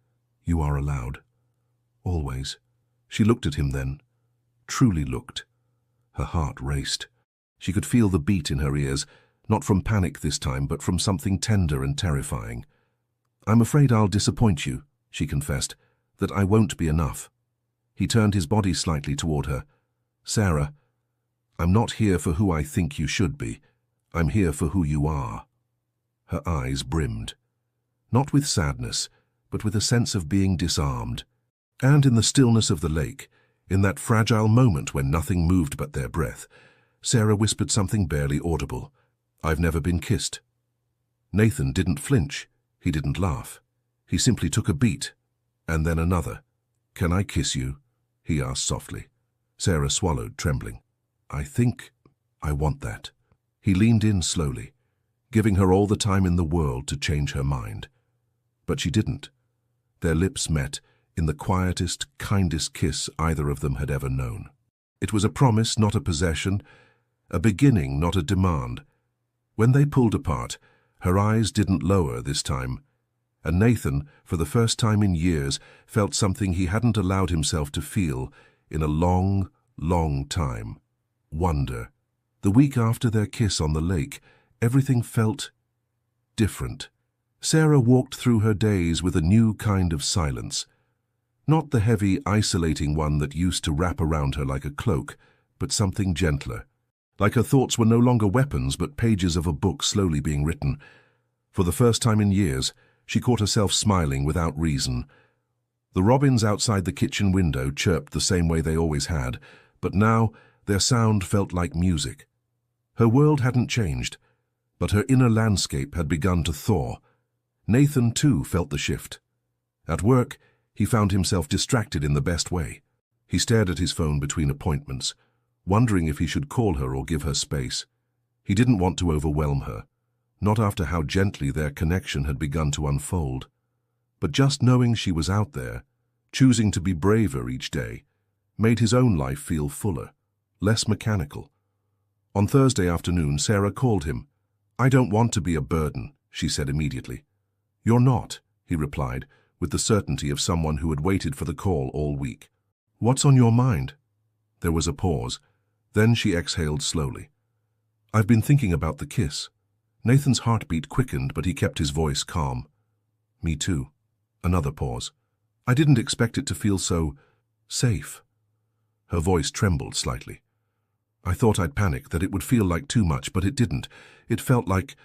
"You are allowed. Always." She looked at him then, truly looked. Her heart raced. She could feel the beat in her ears, not from panic this time, but from something tender and terrifying. "I'm afraid I'll disappoint you," she confessed, "that I won't be enough." He turned his body slightly toward her. "Sarah, I'm not here for who I think you should be. I'm here for who you are." Her eyes brimmed, not with sadness, but with a sense of being disarmed. And in the stillness of the lake, in that fragile moment when nothing moved but their breath, Sarah whispered something barely audible. "I've never been kissed." Nathan didn't flinch. He didn't laugh. He simply took a beat, and then another. "Can I kiss you?" he asked softly. Sarah swallowed, trembling. "I think I want that." He leaned in slowly, giving her all the time in the world to change her mind. But she didn't. Their lips met in the quietest, kindest kiss either of them had ever known. It was a promise, not a possession, a beginning, not a demand. When they pulled apart, her eyes didn't lower this time, and Nathan, for the first time in years, felt something he hadn't allowed himself to feel in a long, long time. Wonder. The week after their kiss on the lake, everything felt different. Sarah walked through her days with a new kind of silence. Not the heavy, isolating one that used to wrap around her like a cloak, but something gentler. Like her thoughts were no longer weapons, but pages of a book slowly being written. For the first time in years, she caught herself smiling without reason. The robins outside the kitchen window chirped the same way they always had, but now their sound felt like music. Her world hadn't changed, but her inner landscape had begun to thaw. Nathan, too, felt the shift. At work, he found himself distracted in the best way. He stared at his phone between appointments, wondering if he should call her or give her space. He didn't want to overwhelm her, not after how gently their connection had begun to unfold. But just knowing she was out there, choosing to be braver each day, made his own life feel fuller, less mechanical. On Thursday afternoon, Sarah called him. "I don't want to be a burden," she said immediately. "You're not," he replied, with the certainty of someone who had waited for the call all week. "What's on your mind?" There was a pause. Then she exhaled slowly. "I've been thinking about the kiss." Nathan's heartbeat quickened, but he kept his voice calm. "Me too." Another pause. "I didn't expect it to feel so safe." Her voice trembled slightly. I thought I'd panic, that it would feel like too much, but it didn't. It felt like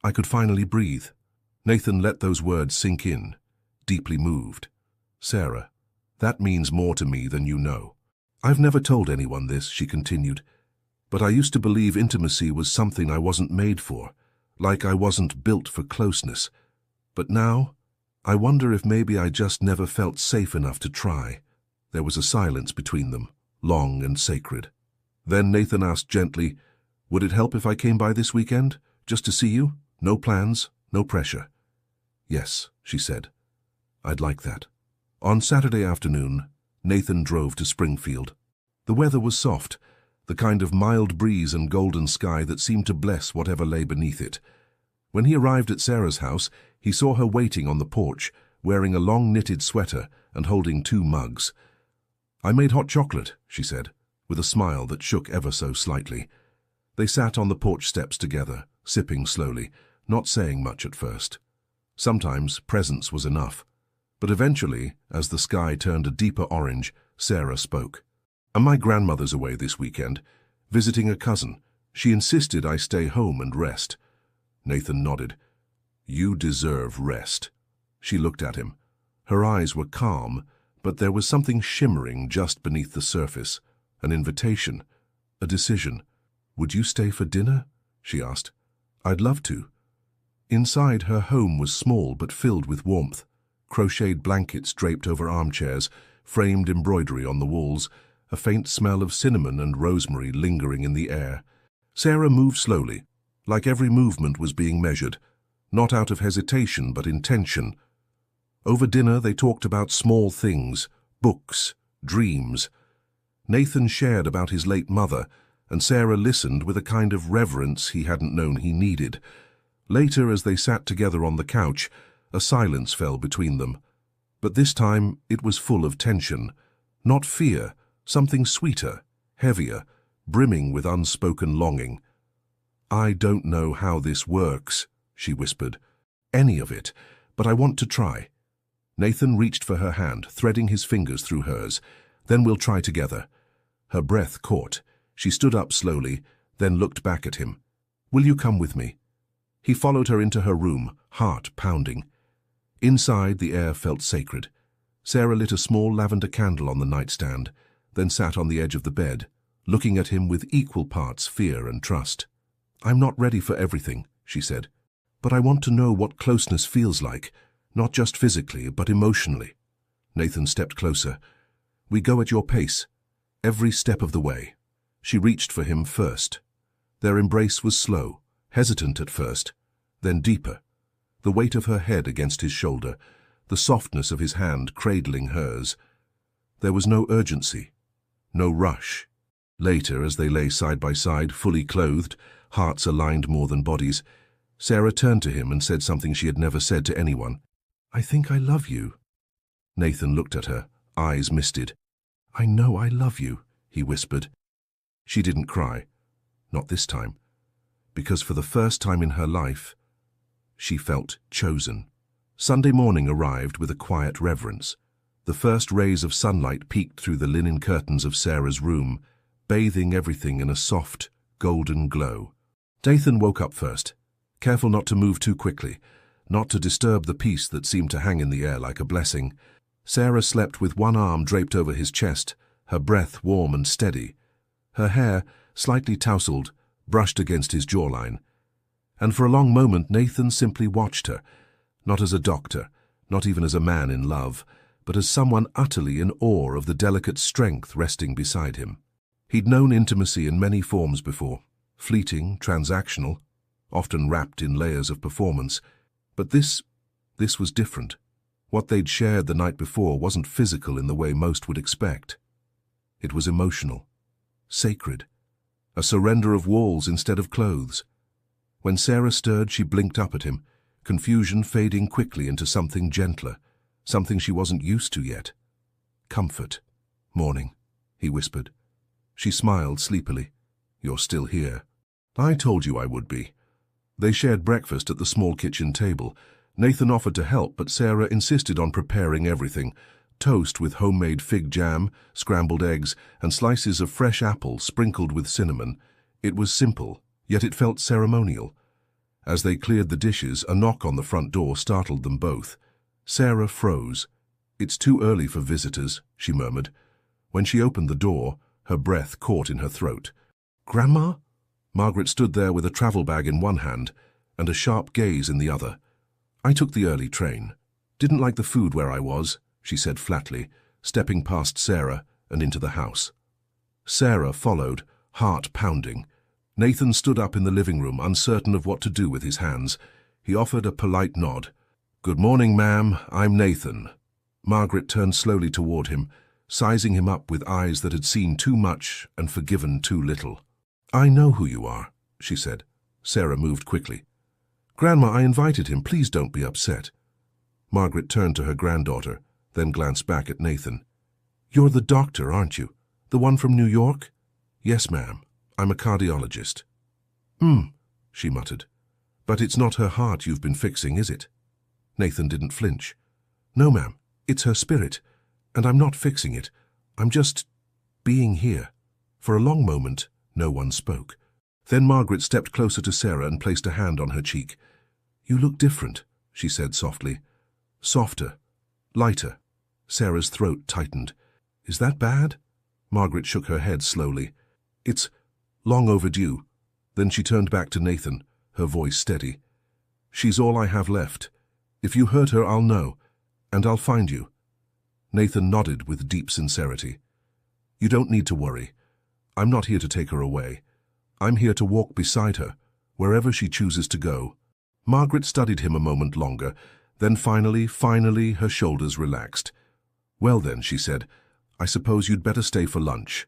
I could finally breathe. Nathan let those words sink in, deeply moved. Sarah, that means more to me than you know. I've never told anyone this, she continued, but I used to believe intimacy was something I wasn't made for, like I wasn't built for closeness. But now, I wonder if maybe I just never felt safe enough to try. There was a silence between them, long and sacred. Then Nathan asked gently, would it help if I came by this weekend, just to see you? No plans, no pressure. Yes, she said. I'd like that. On Saturday afternoon, Nathan drove to Springfield. The weather was soft, the kind of mild breeze and golden sky that seemed to bless whatever lay beneath it. When he arrived at Sarah's house, he saw her waiting on the porch, wearing a long knitted sweater and holding 2 mugs. I made hot chocolate, she said, with a smile that shook ever so slightly. They sat on the porch steps together, sipping slowly, not saying much at first. Sometimes presence was enough. But eventually, as the sky turned a deeper orange, Sarah spoke. My grandmother's away this weekend, visiting a cousin. She insisted I stay home and rest. Nathan nodded. You deserve rest. She looked at him. Her eyes were calm, but there was something shimmering just beneath the surface. An invitation, a decision. Would you stay for dinner? She asked. I'd love to. Inside, her home was small but filled with warmth. Crocheted blankets draped over armchairs, framed embroidery on the walls, a faint smell of cinnamon and rosemary lingering in the air. Sarah moved slowly, like every movement was being measured, not out of hesitation but intention. Over dinner they talked about small things, books, dreams. Nathan shared about his late mother, and Sarah listened with a kind of reverence he hadn't known he needed. Later, as they sat together on the couch, a silence fell between them. But this time it was full of tension. Not fear, something sweeter, heavier, brimming with unspoken longing. I don't know how this works, she whispered. Any of it, but I want to try. Nathan reached for her hand, threading his fingers through hers. Then we'll try together. Her breath caught. She stood up slowly, then looked back at him. Will you come with me? He followed her into her room, heart pounding. Inside, the air felt sacred. Sarah lit a small lavender candle on the nightstand, then sat on the edge of the bed, looking at him with equal parts fear and trust. I'm not ready for everything, she said, but I want to know what closeness feels like, not just physically, but emotionally. Nathan stepped closer. We go at your pace, every step of the way. She reached for him first. Their embrace was slow, hesitant at first, then deeper. The weight of her head against his shoulder, the softness of his hand cradling hers. There was no urgency, no rush. Later, as they lay side by side, fully clothed, hearts aligned more than bodies, Sarah turned to him and said something she had never said to anyone. I think I love you. Nathan looked at her, eyes misted. I know I love you, he whispered. She didn't cry. Not this time. Because for the first time in her life, she felt chosen. Sunday morning arrived with a quiet reverence. The first rays of sunlight peeked through the linen curtains of Sarah's room, bathing everything in a soft, golden glow. Nathan woke up first, careful not to move too quickly, not to disturb the peace that seemed to hang in the air like a blessing. Sarah slept with one arm draped over his chest, her breath warm and steady. Her hair, slightly tousled, brushed against his jawline. And for a long moment Nathan simply watched her, not as a doctor, not even as a man in love, but as someone utterly in awe of the delicate strength resting beside him. He'd known intimacy in many forms before, fleeting, transactional, often wrapped in layers of performance. But this was different. What they'd shared the night before wasn't physical in the way most would expect. It was emotional, sacred, a surrender of walls instead of clothes. When Sarah stirred, she blinked up at him, confusion fading quickly into something gentler, something she wasn't used to yet. Comfort. Morning, he whispered. She smiled sleepily. You're still here. I told you I would be. They shared breakfast at the small kitchen table. Nathan offered to help, but Sarah insisted on preparing everything, Toast with homemade fig jam, scrambled eggs, and slices of fresh apple sprinkled with cinnamon. It was simple, yet it felt ceremonial. As they cleared the dishes, a knock on the front door startled them both. Sarah froze. "It's too early for visitors," she murmured. When she opened the door, her breath caught in her throat. "Grandma?" Margaret stood there with a travel bag in one hand and a sharp gaze in the other. "I took the early train. Didn't like the food where I was," she said flatly, stepping past Sarah and into the house. Sarah followed, heart pounding. Nathan stood up in the living room, uncertain of what to do with his hands. He offered a polite nod. "Good morning, ma'am. I'm Nathan." Margaret turned slowly toward him, sizing him up with eyes that had seen too much and forgiven too little. "I know who you are," she said. Sarah moved quickly. "Grandma, I invited him. Please don't be upset." Margaret turned to her granddaughter, then glanced back at Nathan. "You're the doctor, aren't you? The one from New York?" "Yes, ma'am. I'm a cardiologist." She muttered. "But it's not her heart you've been fixing, is it?" Nathan didn't flinch. "No, ma'am. It's her spirit. And I'm not fixing it. I'm just being here." For a long moment, no one spoke. Then Margaret stepped closer to Sarah and placed a hand on her cheek. "You look different," she said softly. "Softer. Lighter." Sarah's throat tightened. "Is that bad?" Margaret shook her head slowly. "It's long overdue." Then she turned back to Nathan, her voice steady. "She's all I have left. If you hurt her, I'll know, and I'll find you." Nathan nodded with deep sincerity. "You don't need to worry. I'm not here to take her away. I'm here to walk beside her, wherever she chooses to go." Margaret studied him a moment longer, then finally, her shoulders relaxed. "Well then," she said, "I suppose you'd better stay for lunch."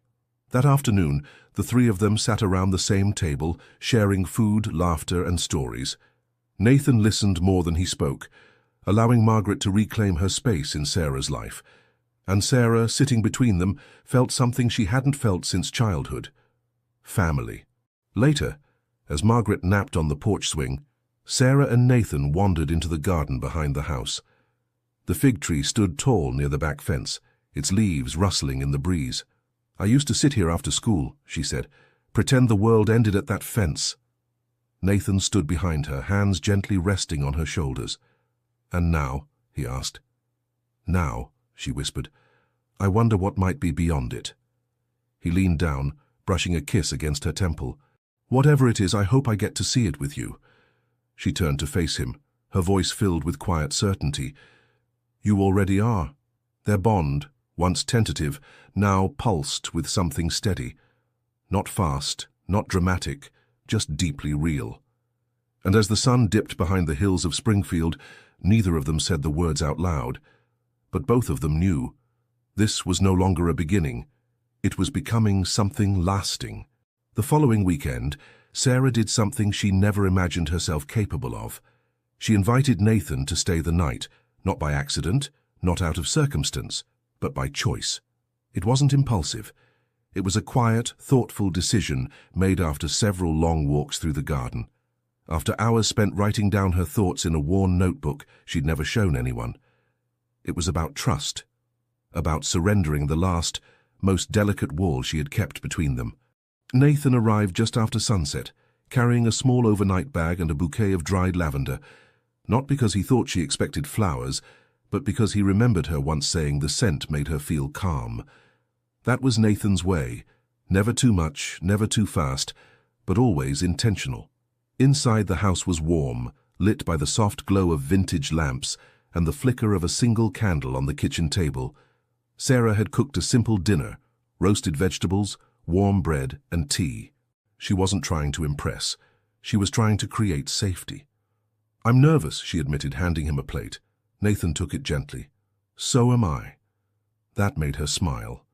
That afternoon, the three of them sat around the same table, sharing food, laughter, and stories. Nathan listened more than he spoke, allowing Margaret to reclaim her space in Sarah's life. And Sarah, sitting between them, felt something she hadn't felt since childhood. Family. Later, as Margaret napped on the porch swing, Sarah and Nathan wandered into the garden behind the house. The fig tree stood tall near the back fence, its leaves rustling in the breeze. "I used to sit here after school," she said, "pretend the world ended at that fence." Nathan stood behind her, hands gently resting on her shoulders. "And now?" he asked. "Now," she whispered, "I wonder what might be beyond it." He leaned down, brushing a kiss against her temple. "Whatever it is, I hope I get to see it with you." She turned to face him, her voice filled with quiet certainty. "You already are." Their bond, once tentative, now pulsed with something steady. Not fast, not dramatic, just deeply real. And as the sun dipped behind the hills of Springfield, neither of them said the words out loud. But both of them knew. This was no longer a beginning. It was becoming something lasting. The following weekend, Sarah did something she never imagined herself capable of. She invited Nathan to stay the night, not by accident, not out of circumstance, but by choice. It wasn't impulsive. It was a quiet, thoughtful decision made after several long walks through the garden, after hours spent writing down her thoughts in a worn notebook she'd never shown anyone. It was about trust, about surrendering the last, most delicate wall she had kept between them. Nathan arrived just after sunset, carrying a small overnight bag and a bouquet of dried lavender, not because he thought she expected flowers, but because he remembered her once saying the scent made her feel calm. That was Nathan's way, never too much, never too fast, but always intentional. Inside the house was warm, lit by the soft glow of vintage lamps and the flicker of a single candle on the kitchen table. Sarah had cooked a simple dinner, roasted vegetables, warm bread, and tea. She wasn't trying to impress. She was trying to create safety. "I'm nervous," she admitted, handing him a plate. Nathan took it gently. "So am I." That made her smile.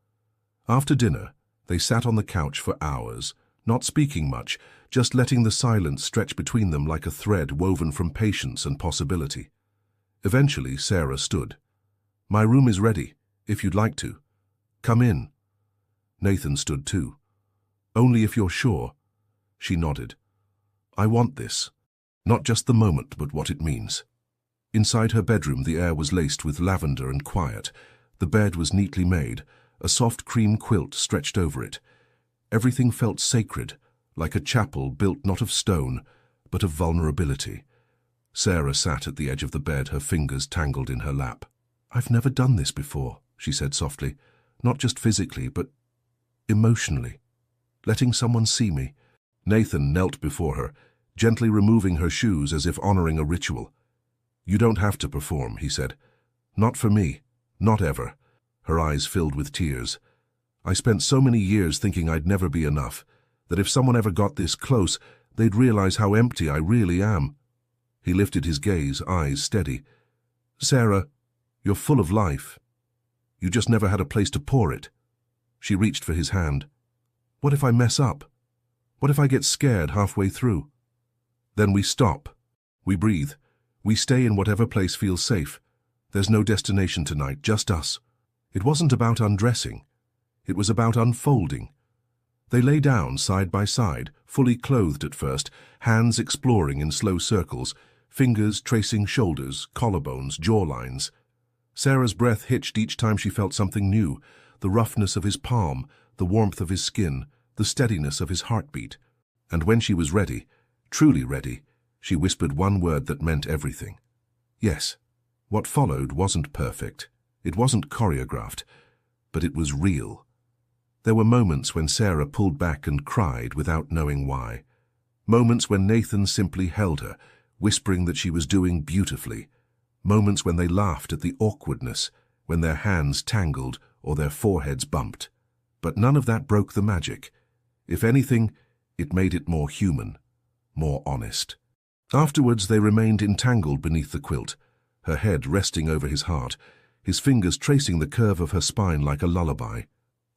After dinner, they sat on the couch for hours, not speaking much, just letting the silence stretch between them like a thread woven from patience and possibility. Eventually, Sarah stood. "My room is ready, if you'd like to. Come in." Nathan stood too. "Only if you're sure." She nodded. "I want this. Not just the moment, but what it means." Inside her bedroom, the air was laced with lavender and quiet. The bed was neatly made, a soft cream quilt stretched over it. Everything felt sacred, like a chapel built not of stone, but of vulnerability. Sarah sat at the edge of the bed, her fingers tangled in her lap. "I've never done this before," she said softly, "not just physically, but emotionally. Letting someone see me." Nathan knelt before her, gently removing her shoes as if honoring a ritual. "You don't have to perform," he said. "Not for me. Not ever." Her eyes filled with tears. "I spent so many years thinking I'd never be enough, that if someone ever got this close, they'd realize how empty I really am." He lifted his gaze, eyes steady. "Sarah, you're full of life. You just never had a place to pour it." She reached for his hand. "What if I mess up? What if I get scared halfway through?" "Then we stop. We breathe. We stay in whatever place feels safe. There's no destination tonight, just us." It wasn't about undressing. It was about unfolding. They lay down side by side, fully clothed at first, hands exploring in slow circles, fingers tracing shoulders, collarbones, jawlines. Sarah's breath hitched each time she felt something new, the roughness of his palm, the warmth of his skin, the steadiness of his heartbeat. And when she was ready, truly ready, she whispered one word that meant everything. Yes. What followed wasn't perfect. It wasn't choreographed, but it was real. There were moments when Sarah pulled back and cried without knowing why. Moments when Nathan simply held her, whispering that she was doing beautifully. Moments when they laughed at the awkwardness, when their hands tangled or their foreheads bumped. But none of that broke the magic. If anything, it made it more human, more honest. Afterwards, they remained entangled beneath the quilt, her head resting over his heart, his fingers tracing the curve of her spine like a lullaby.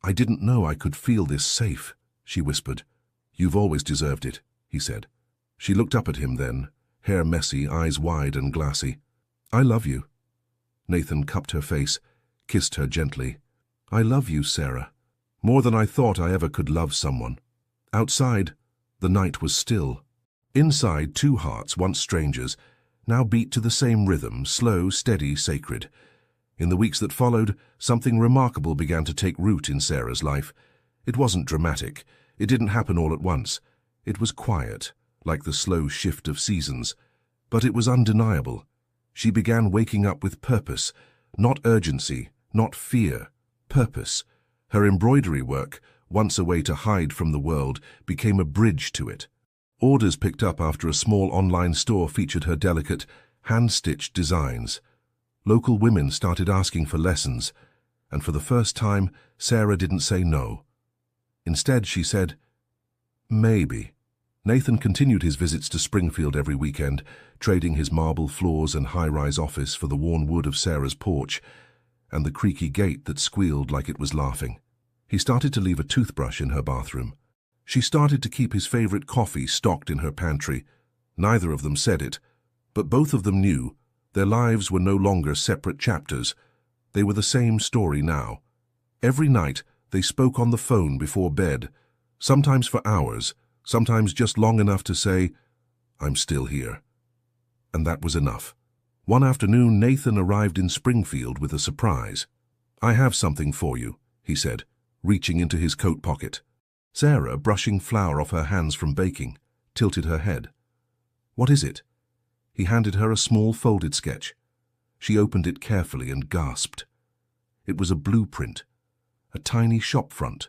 "I didn't know I could feel this safe," she whispered. "You've always deserved it," he said. She looked up at him then, hair messy, eyes wide and glassy. "I love you." Nathan cupped her face, kissed her gently. "I love you, Sarah. More than I thought I ever could love someone." Outside, the night was still. Inside, two hearts, once strangers, now beat to the same rhythm, slow, steady, sacred. In the weeks that followed, something remarkable began to take root in Sarah's life. It wasn't dramatic. It didn't happen all at once. It was quiet, like the slow shift of seasons. But it was undeniable. She began waking up with purpose, not urgency, not fear, purpose. Her embroidery work, once a way to hide from the world, became a bridge to it. Orders picked up after a small online store featured her delicate, hand-stitched designs. Local women started asking for lessons, and for the first time, Sarah didn't say no. Instead, she said, "Maybe." Nathan continued his visits to Springfield every weekend, trading his marble floors and high-rise office for the worn wood of Sarah's porch and the creaky gate that squealed like it was laughing. He started to leave a toothbrush in her bathroom. She started to keep his favorite coffee stocked in her pantry. Neither of them said it, but both of them knew their lives were no longer separate chapters. They were the same story now. Every night, they spoke on the phone before bed, sometimes for hours, sometimes just long enough to say, "I'm still here." And that was enough. One afternoon, Nathan arrived in Springfield with a surprise. "I have something for you," he said, reaching into his coat pocket. Sarah, brushing flour off her hands from baking, tilted her head. "What is it?" He handed her a small folded sketch. She opened it carefully and gasped. It was a blueprint, a tiny shop front,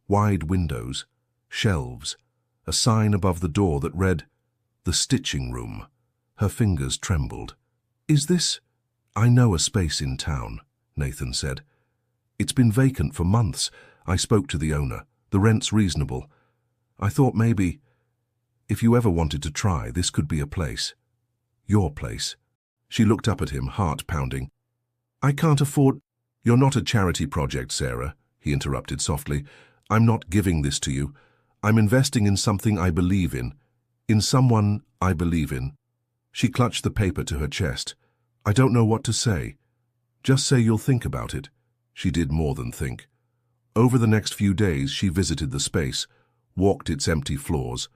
wide windows, shelves, a sign above the door that read, "The Stitching Room." Her fingers trembled. "Is this—" "I know a space in town," Nathan said. "It's been vacant for months. I spoke to the owner. The rent's reasonable. I thought maybe, if you ever wanted to try, this could be a place. Your place." She looked up at him, heart pounding. "I can't afford—" "You're not a charity project, Sarah," he interrupted softly. "I'm not giving this to you. I'm investing in something I believe in someone I believe in." She clutched the paper to her chest. "I don't know what to say. Just say you'll think about it." She did more than think. Over the next few days, she visited the space, walked its empty floors,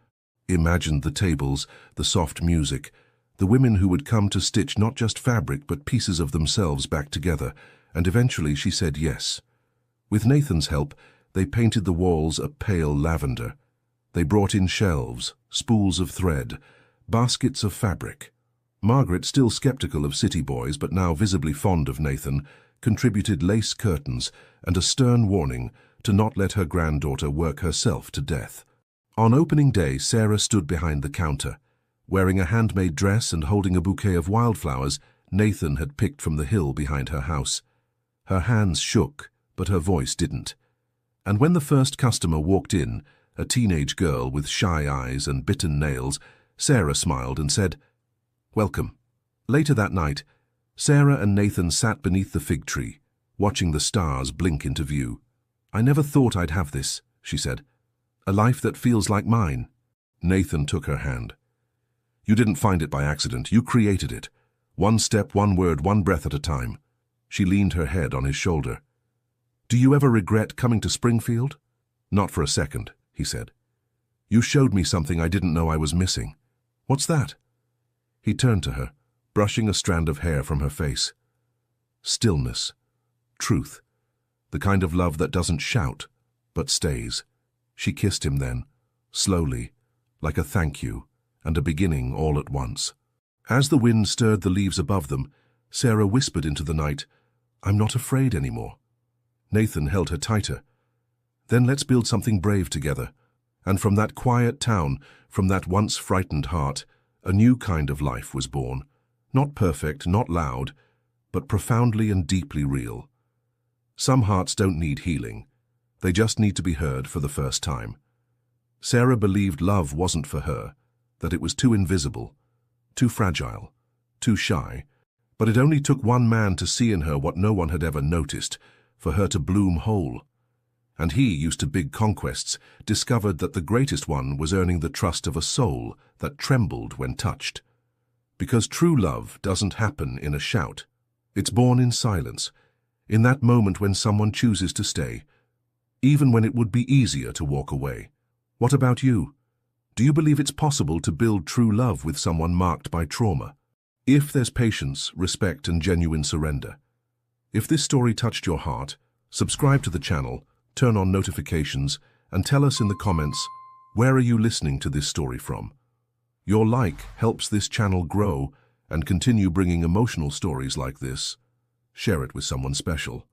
imagined the tables, the soft music, the women who would come to stitch not just fabric but pieces of themselves back together, and eventually she said yes. With Nathan's help, they painted the walls a pale lavender. They brought in shelves, spools of thread, baskets of fabric. Margaret, still skeptical of city boys but now visibly fond of Nathan, contributed lace curtains and a stern warning to not let her granddaughter work herself to death. On opening day, Sarah stood behind the counter. Wearing a handmade dress and holding a bouquet of wildflowers Nathan had picked from the hill behind her house. Her hands shook, but her voice didn't. And when the first customer walked in, a teenage girl with shy eyes and bitten nails, Sarah smiled and said, "Welcome." Later that night, Sarah and Nathan sat beneath the fig tree, watching the stars blink into view. "I never thought I'd have this," she said. "A life that feels like mine." Nathan took her hand. "You didn't find it by accident. You created it. One step, one word, one breath at a time." She leaned her head on his shoulder. "Do you ever regret coming to Springfield?" "Not for a second," he said. "You showed me something I didn't know I was missing." "What's that?" He turned to her, brushing a strand of hair from her face. "Stillness. Truth. The kind of love that doesn't shout, but stays." She kissed him then, slowly, like a thank you, and a beginning all at once. As the wind stirred the leaves above them, Sarah whispered into the night, "I'm not afraid anymore." Nathan held her tighter. "Then let's build something brave together." And from that quiet town, from that once frightened heart, a new kind of life was born. Not perfect, not loud, but profoundly and deeply real. Some hearts don't need healing. They just need to be heard for the first time. Sarah believed love wasn't for her, that it was too invisible, too fragile, too shy. But it only took one man to see in her what no one had ever noticed, for her to bloom whole. And he, used to big conquests, discovered that the greatest one was earning the trust of a soul that trembled when touched. Because true love doesn't happen in a shout. It's born in silence, in that moment when someone chooses to stay, even when it would be easier to walk away. What about you? Do you believe it's possible to build true love with someone marked by trauma? If there's patience, respect, and genuine surrender. If this story touched your heart, subscribe to the channel, turn on notifications, and tell us in the comments, where are you listening to this story from? Your like helps this channel grow and continue bringing emotional stories like this. Share it with someone special.